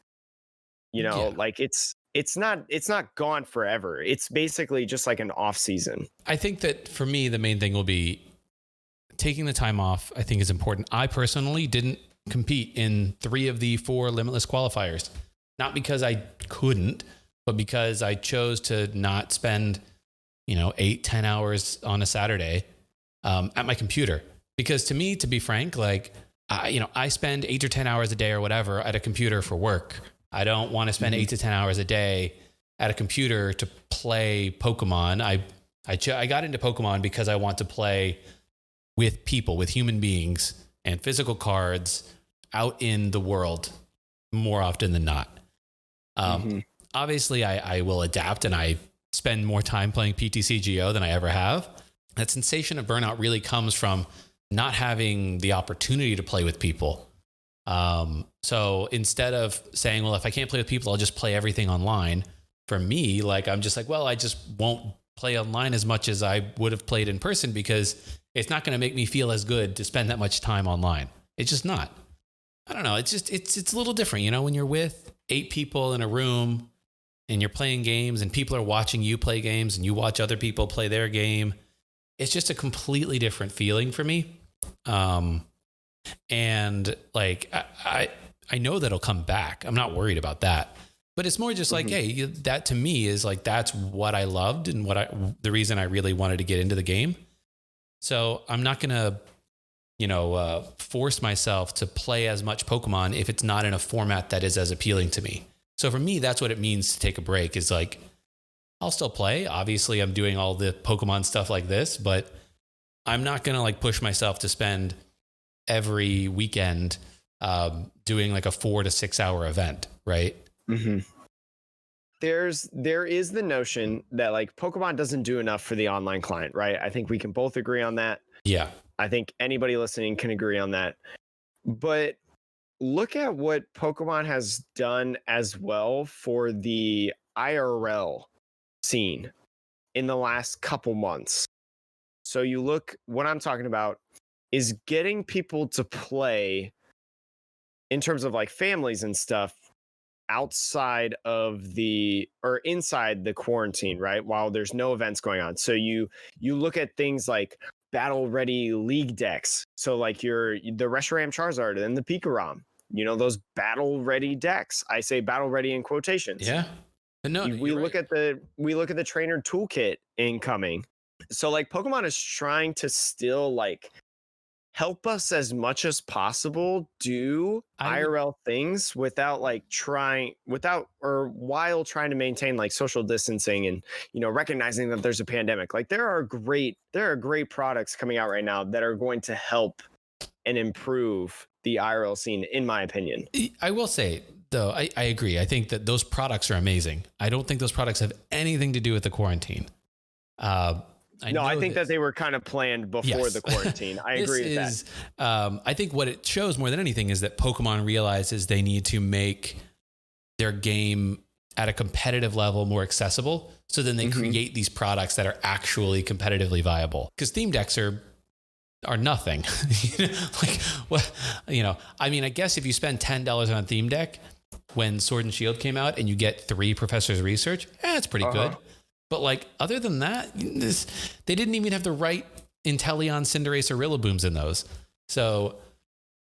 Like it's not gone forever. It's basically just like an off season. I think that for me, the main thing will be taking the time off. I think is important. I personally didn't compete in 3 of the 4 limitless qualifiers, not because I couldn't, but because I chose to not spend, 8-10 hours on a Saturday at my computer. Because to me, to be frank, like, I spend 8 or 10 hours a day or whatever at a computer for work. I don't want to spend 8 to 10 hours a day at a computer to play Pokemon. I got into Pokemon because I want to play with people, with human beings and physical cards out in the world more often than not. Obviously I will adapt and I spend more time playing PTCGO than I ever have. That sensation of burnout really comes from not having the opportunity to play with people. So instead of saying, well, if I can't play with people, I'll just play everything online. For me, like, I'm just like, well, I just won't play online as much as I would have played in person because it's not going to make me feel as good to spend that much time online. It's just not. I don't know. It's just, it's a little different, when you're with 8 people in a room and you're playing games and people are watching you play games and you watch other people play their game. It's just a completely different feeling for me. And like, I know that'll come back. I'm not worried about that, but it's more just like, hey, that to me is like, that's what I loved and the reason I really wanted to get into the game. So I'm not going to, force myself to play as much Pokemon if it's not in a format that is as appealing to me. So for me, that's what it means to take a break, is like, I'll still play. Obviously I'm doing all the Pokemon stuff like this, but I'm not going to like push myself to spend every weekend doing like a 4 to 6 hour event. Right. Mm-hmm. There is the notion that like Pokemon doesn't do enough for the online client, right? I think we can both agree on that. Yeah. I think anybody listening can agree on that. But look at what Pokemon has done as well for the IRL scene in the last couple months. So you look, what I'm talking about is getting people to play in terms of like families and stuff outside of inside the quarantine, right? While there's no events going on. So you look at things like battle ready league decks. So like the Reshiram Charizard and the Pikarom, those battle ready decks. I say battle ready in quotations. Yeah. No, we look at the trainer toolkit incoming. So like Pokemon is trying to still like help us as much as possible do I would IRL things without while trying to maintain like social distancing and recognizing that there's a pandemic. Like there are great products coming out right now that are going to help and improve the IRL scene, in my opinion. I will say though, I agree. I think that those products are amazing. I don't think those products have anything to do with the quarantine. I think that they were kind of planned before the quarantine. I agree with that. I think what it shows more than anything is that Pokemon realizes they need to make their game at a competitive level more accessible. So then they create these products that are actually competitively viable. Because theme decks are nothing. Like what, I mean, I guess if you spend $10 on a theme deck when Sword and Shield came out and you get 3 Professor's Research, it's pretty good. But like, other than that, they didn't even have the right Inteleon, Cinderace, or Rillabooms in those. So,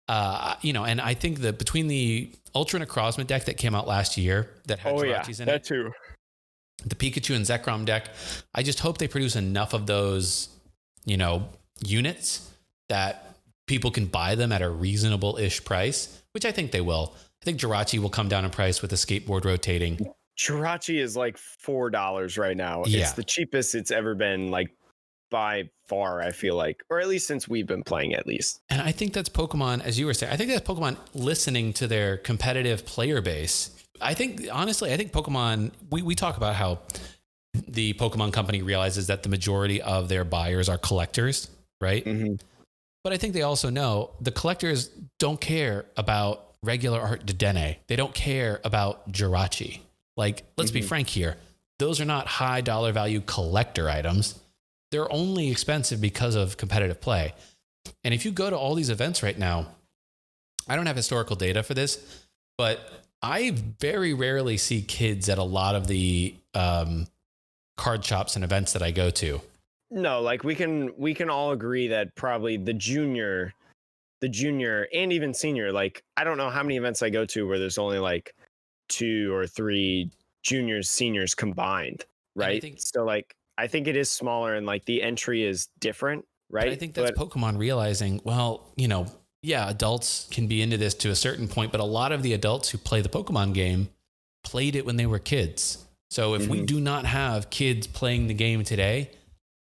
and I think that between the Ultra Necrozma deck that came out last year that had Jirachis in it, too, the Pikachu and Zekrom deck, I just hope they produce enough of those, units that people can buy them at a reasonable-ish price, which I think they will. I think Jirachi will come down in price with the skateboard rotating. Jirachi is like $4 right now. Yeah. It's the cheapest it's ever been, like by far, I feel like, or at least since we've been playing, at least. And I think that's Pokemon, as you were saying, I think that's Pokemon listening to their competitive player base. I think, honestly, Pokemon, we talk about how the Pokemon company realizes that the majority of their buyers are collectors, right? Mm-hmm. But I think they also know the collectors don't care about regular Art Dedenne. They don't care about Jirachi. Like, let's be frank here. Those are not high dollar value collector items. They're only expensive because of competitive play. And if you go to all these events right now, I don't have historical data for this, but I very rarely see kids at a lot of the card shops and events that I go to. No, like we can all agree that probably the junior and even senior, like I don't know how many events I go to where there's only like 2 or 3 juniors, seniors combined, right? So like I think it is smaller and like the entry is different, right? But I think that's Pokemon realizing, well, adults can be into this to a certain point, but a lot of the adults who play the Pokemon game played it when they were kids. So if we do not have kids playing the game today,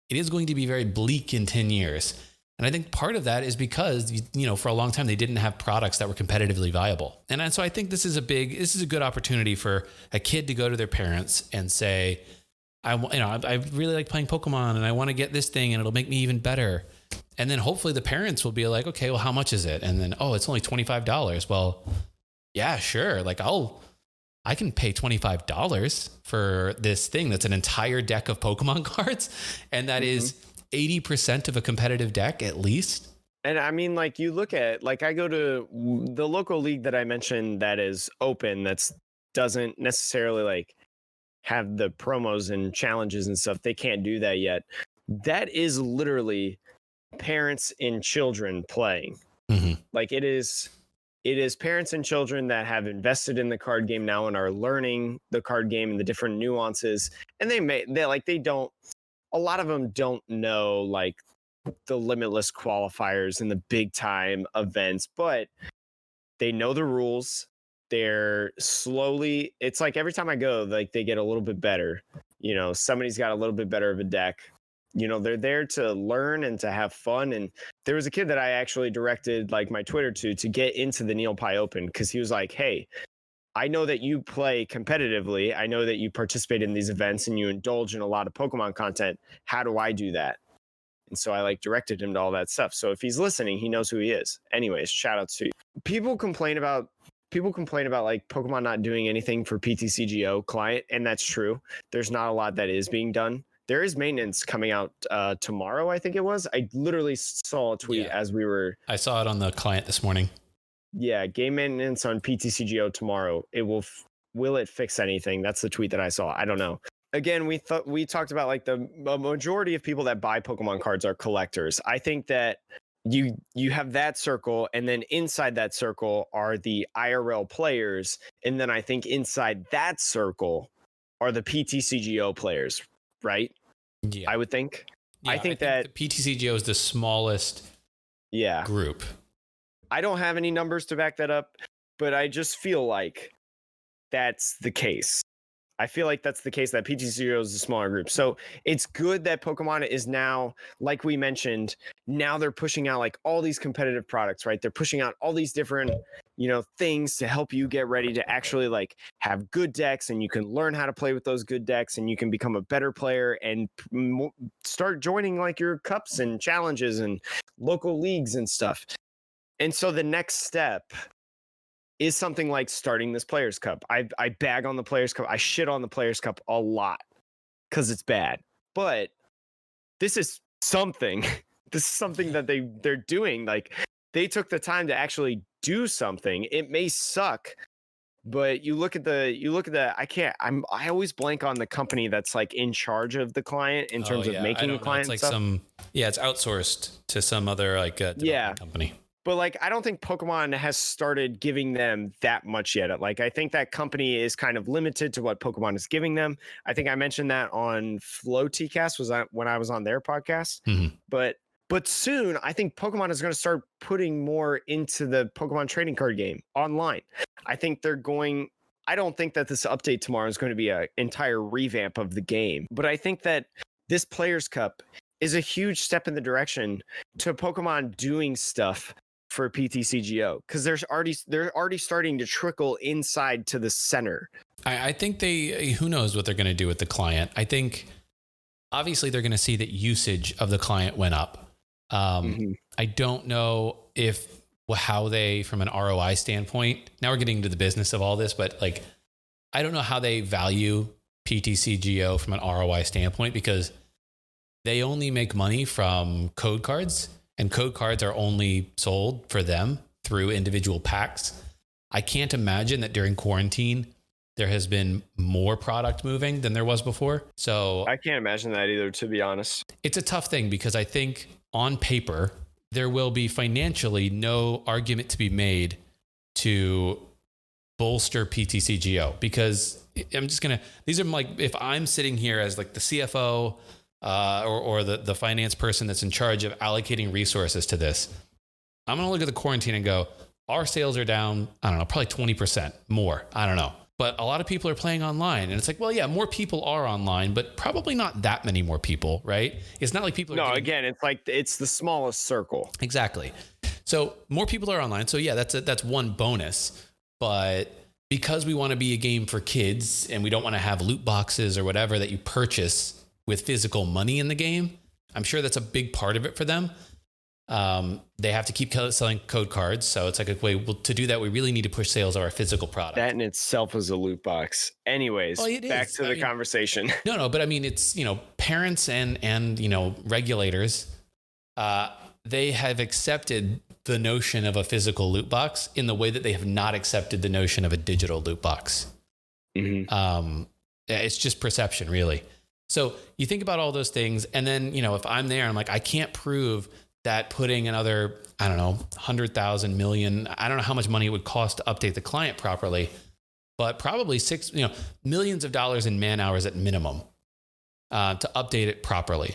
it is going to be very bleak in 10 years. And I think part of that is because, for a long time, they didn't have products that were competitively viable. And so I think this is a good opportunity for a kid to go to their parents and say, I really like playing Pokemon and I want to get this thing and it'll make me even better. And then hopefully the parents will be like, okay, well, how much is it? And then, it's only $25. Well, yeah, sure. Like I can pay $25 for this thing that's an entire deck of Pokemon cards. And that is 80% of a competitive deck at least. And I mean, like you look at, like I go to the local league that I mentioned that is open, doesn't necessarily like have the promos and challenges and stuff. They can't do that yet. That is literally parents and children playing. Like it is parents and children that have invested in the card game now and are learning the card game and the different nuances. And a lot of them don't know like the limitless qualifiers and the big time events, but they know the rules. They're slowly, it's like every time I go, like they get a little bit better. Somebody's got a little bit better of a deck. They're there to learn and to have fun. And there was a kid that I actually directed like my Twitter to get into the Neopie Open because he was like, hey, I know that you play competitively. I know that you participate in these events and you indulge in a lot of Pokemon content. How do I do that? And so I like directed him to all that stuff. So if he's listening, he knows who he is. Anyways, shout outs to you. People complain about like Pokemon not doing anything for PTCGO client. And that's true. There's not a lot that is being done. There is maintenance coming out tomorrow, I think it was. I literally saw a tweet as we were. I saw it on the client this morning. Yeah, game maintenance on PTCGO tomorrow. Will it fix anything? That's the tweet that I saw. I don't know. Again, we talked about like the majority of people that buy Pokemon cards are collectors. I think that you have that circle, and then inside that circle are the IRL players, and then I think inside that circle are the PTCGO players, right? Yeah, I would think. Yeah, I think that the PTCGO is the smallest Yeah. group. I don't have any numbers to back that up, but I just feel like that's the case. I feel like that's the case, that PTCGO is a smaller group. So it's good that Pokemon is now, like we mentioned, now they're pushing out like all these competitive products, right? They're pushing out all these different, things to help you get ready to actually like have good decks, and you can learn how to play with those good decks, and you can become a better player and start joining like your cups and challenges and local leagues and stuff. And so the next step is something like starting this Players Cup. I bag on the Players Cup. I shit on the Players Cup a lot because it's bad. But this is something. This is something that they're doing. Like, they took the time to actually do something. It may suck, but you look at the I always blank on the company that's like in charge of the client in terms of making the client. It's like stuff. it's outsourced to some other like development company. But like, I don't think Pokemon has started giving them that much yet. Like, I think that company is kind of limited to what Pokemon is giving them. I think I mentioned that on Flow TCast when I was on their podcast. Mm-hmm. But soon, I think Pokemon is going to start putting more into the Pokemon trading card game online. I don't think that this update tomorrow is going to be an entire revamp of the game. But I think that this Players Cup is a huge step in the direction to Pokemon doing stuff for PTCGO, because they're already starting to trickle inside to the center. I think who knows what they're going to do with the client. I think obviously they're going to see that usage of the client went up. I don't know how they, from an ROI standpoint, now we're getting into the business of all this, but like, I don't know how they value PTCGO from an ROI standpoint, because they only make money from code cards, and code cards are only sold for them through individual packs. I can't imagine that during quarantine, there has been more product moving than there was before. So I can't imagine that either, to be honest. It's a tough thing, because I think on paper, there will be financially no argument to be made to bolster PTCGO, because these are like, if I'm sitting here as like the CFO, or the finance person that's in charge of allocating resources to this, I'm going to look at the quarantine and go, our sales are down, I don't know, probably 20% more. I don't know. But a lot of people are playing online, and it's like, well, yeah, more people are online, but probably not that many more people, right? It's not like people are again, it's like, it's the smallest circle. Exactly. So more people are online. So yeah, that's one bonus. But because we want to be a game for kids, and we don't want to have loot boxes or whatever that you purchase with physical money in the game, I'm sure that's a big part of it for them. They have to keep selling code cards. So it's like, to do that, we really need to push sales of our physical product. That in itself is a loot box. Anyways, back to the conversation. No, but I mean, it's, parents and regulators, they have accepted the notion of a physical loot box in the way that they have not accepted the notion of a digital loot box. Mm-hmm. It's just perception, really. So you think about all those things, and then, if I'm there, I'm like, I can't prove that putting another, I don't know, 100,000 million, I don't know how much money it would cost to update the client properly, but probably millions of dollars in man hours at minimum to update it properly.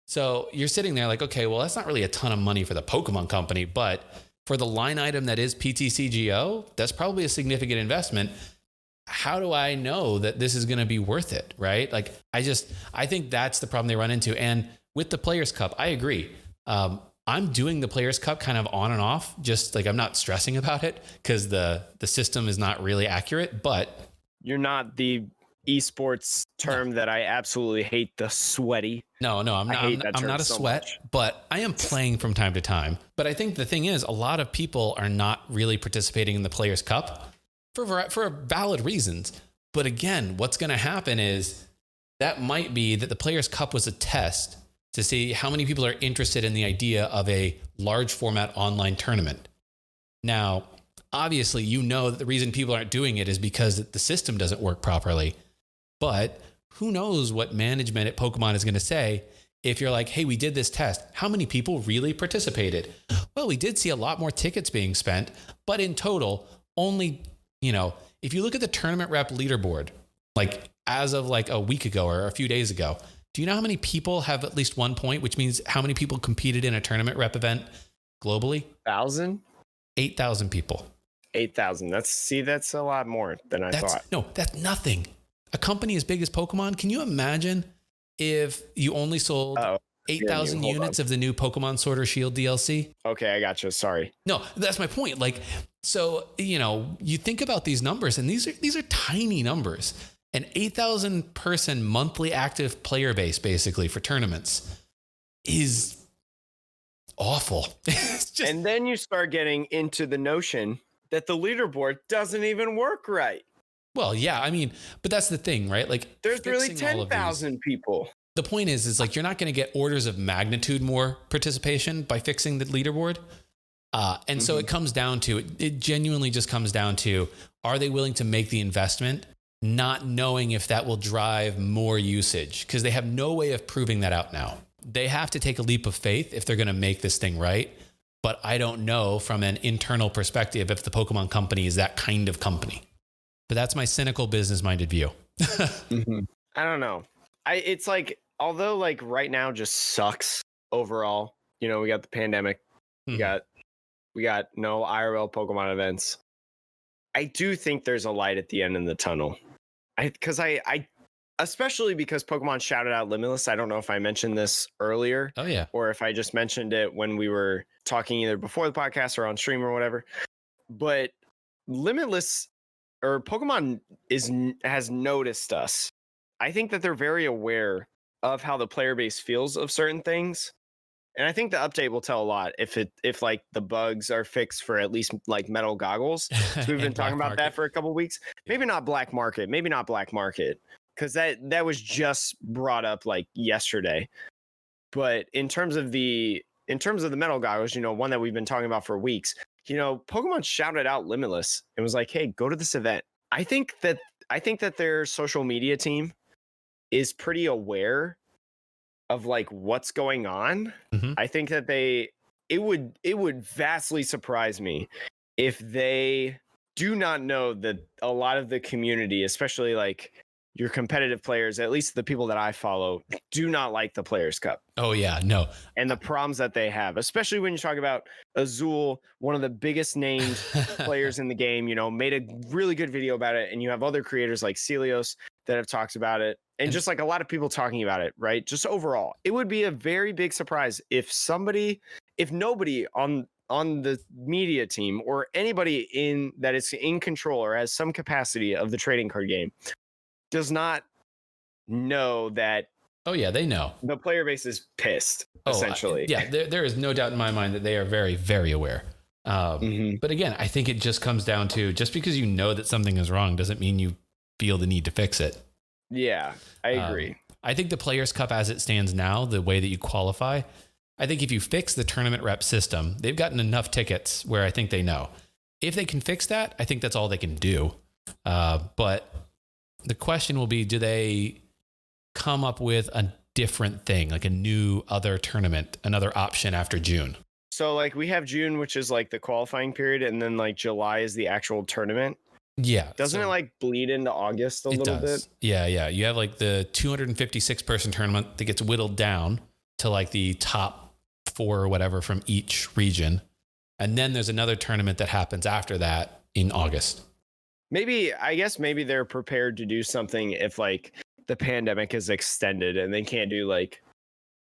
So you're sitting there like, okay, well, that's not really a ton of money for the Pokemon company, but for the line item that is PTCGO, that's probably a significant investment. How do I know that this is going to be worth it? Right? Like, I think that's the problem they run into. And with the Players Cup, I agree. I'm doing the Players Cup kind of on and off, just like, I'm not stressing about it because the system is not really accurate, but you're not the esports term that I absolutely hate, the sweaty. No, I'm not a sweat, but I am playing from time to time. But I think the thing is, a lot of people are not really participating in the Players Cup for valid reasons. But again, what's going to happen is that might be that the Players Cup was a test to see how many people are interested in the idea of a large format online tournament. Now, obviously, that the reason people aren't doing it is because the system doesn't work properly. But who knows what management at Pokemon is going to say if you're like, hey, we did this test. How many people really participated? Well, we did see a lot more tickets being spent, but in total, only, if you look at the tournament rep leaderboard, like as of like a week ago or a few days ago, do you know how many people have at least 1 point, which means how many people competed in a tournament rep event globally. 1,000? 8,000 people. 8,000. That's a lot more than I thought. No, that's nothing. A company as big as Pokemon, can you imagine if you only sold 8,000 units of the new Pokemon Sword or Shield DLC? Okay, I gotcha. Sorry. No, that's my point. Like, so, you think about these numbers, and these are tiny numbers. An 8,000 person monthly active player base, basically, for tournaments is awful. And then you start getting into the notion that the leaderboard doesn't even work right. Well, yeah, I mean, but that's the thing, right? Like, there's really 10,000 people. The point is like, you're not going to get orders of magnitude more participation by fixing the leaderboard. And so it comes down to, it genuinely just comes down to, are they willing to make the investment, not knowing if that will drive more usage? Because they have no way of proving that out now. They have to take a leap of faith if they're going to make this thing right. But I don't know from an internal perspective if the Pokemon company is that kind of company. But that's my cynical business-minded view. I don't know. It's like, although like right now just sucks overall. We got the pandemic. We got no IRL Pokemon events. I do think there's a light at the end of the tunnel. Especially because Pokemon shouted out Limitless. I don't know if I mentioned this earlier. Oh yeah. Or if I just mentioned it when we were talking either before the podcast or on stream or whatever. But Limitless, or Pokemon, has noticed us. I think that they're very aware of how the player base feels of certain things. And I think the update will tell a lot if like the bugs are fixed for at least like metal goggles. So we've been talking about that for a couple of weeks. Maybe not black market, because that was just brought up like yesterday. But in terms of the metal goggles, one that we've been talking about for weeks, Pokemon shouted out Limitless and was like, "Hey, go to this event." I think that their social media team is pretty aware of like what's going on. I think that it would vastly surprise me if they do not know that a lot of the community, especially like your competitive players, at least the people that I follow, do not like the Players Cup. Oh yeah, no. And the problems that they have, especially when you talk about Azul, one of the biggest named players in the game, made a really good video about it. And you have other creators like Celios that have talked about it. And just like a lot of people talking about it, right? Just overall, it would be a very big surprise if nobody on the media team or anybody that is in control or has some capacity of the trading card game does not know that. Oh yeah, they know. The player base is pissed, essentially. There is no doubt in my mind that they are very, very aware. But again, I think it just comes down to, just because you know that something is wrong doesn't mean you feel the need to fix it. Yeah, I agree. I think the Players Cup as it stands now, the way that you qualify, I think if you fix the tournament rep system, they've gotten enough tickets where I think they know. If they can fix that, I think that's all they can do. But the question will be, do they come up with a different thing, like a new other tournament, another option after June? So like we have June, which is like the qualifying period, and then like July is the actual tournament. Yeah. Doesn't it like bleed into August a little bit? Yeah. You have like the 256 person tournament that gets whittled down to like the top 4 or whatever from each region. And then there's another tournament that happens after that in August. I guess maybe they're prepared to do something if like the pandemic is extended and they can't do like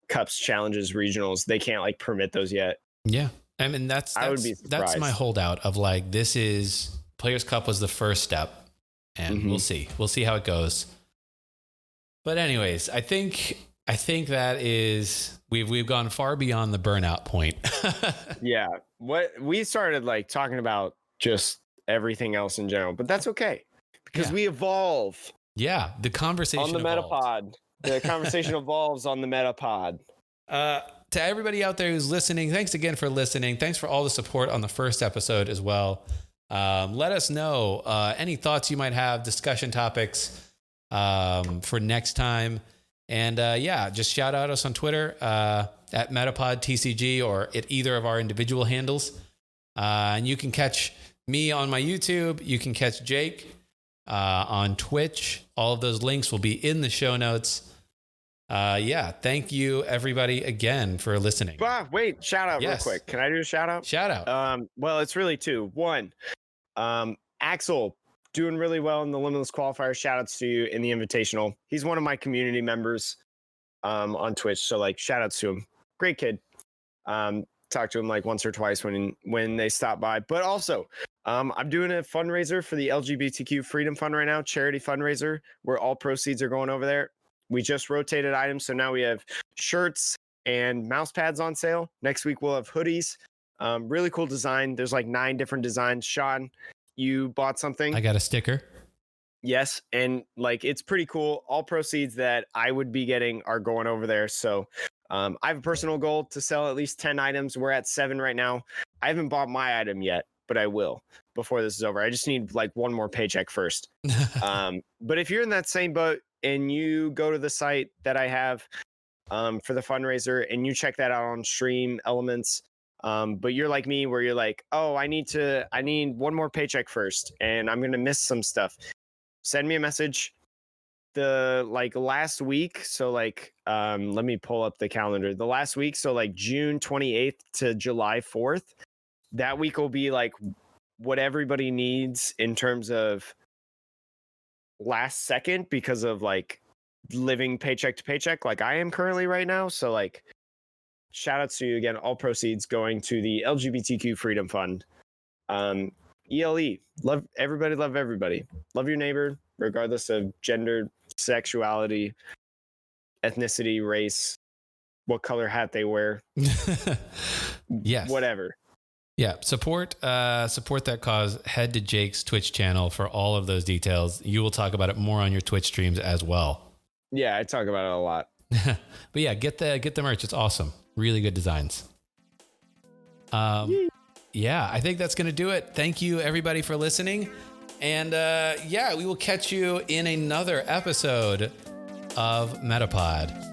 cups, challenges, regionals. They can't like permit those yet. Yeah. I mean, I would be surprised. That's my holdout of like, this is Players Cup was the first step, and we'll see how it goes. But anyways, I think that is, we've gone far beyond the burnout point. Yeah. What we started like talking about just everything else in general, but that's okay because we evolve. Yeah. The conversation on the Metapod. The conversation evolves on the Metapod. To everybody out there who's listening, thanks again for listening. Thanks for all the support on the first episode as well. Let us know any thoughts you might have, discussion topics for next time. And just shout out us on Twitter at MetapodTCG or at either of our individual handles. And you can catch me on my YouTube. You can catch Jake on Twitch. All of those links will be in the show notes. Yeah, thank you everybody again for listening. Wait, shout out real Yes. quick. Can I do a shout out? Shout out. Well, it's really two. One, Axel, doing really well in the Limitless Qualifier. Shout outs to you in the Invitational. He's one of my community members on Twitch. So like shout outs to him. Great kid. Talked to him like once or twice when they stop by. But also, I'm doing a fundraiser for the LGBTQ Freedom Fund right now, charity fundraiser, where all proceeds are going over there. We just rotated items, so now we have shirts and mouse pads on sale. Next week we'll have hoodies. Really cool design. There's like 9 different designs. Sean, you bought something? I got a sticker. Yes, and like it's pretty cool. All proceeds that I would be getting are going over there. So I have a personal goal to sell at least 10 items. We're at 7 right now. I haven't bought my item yet, but I will before this is over. I just need like one more paycheck first. But if you're in that same boat and you go to the site that I have for the fundraiser and you check that out on Stream Elements, but you're like me where you're like, oh, I need one more paycheck first and I'm going to miss some stuff. Send me a message. The like last week, so like let me pull up the calendar. The last week, so like June 28th to July 4th, that week will be like what everybody needs in terms of last second because of like living paycheck to paycheck like I am currently right now. So like shout outs to you again. All proceeds going to the LGBTQ Freedom Fund. ELE, love everybody, love everybody. Love your neighbor, regardless of gender, sexuality, ethnicity, race, what color hat they wear. Yes. Whatever. Yeah. Support that cause. Head to Jake's Twitch channel for all of those details. You will talk about it more on your Twitch streams as well. Yeah, I talk about it a lot. But yeah, get the merch. It's awesome. Really good designs. Yeah, I think that's going to do it. Thank you everybody for listening. And yeah, we will catch you in another episode of Metapod.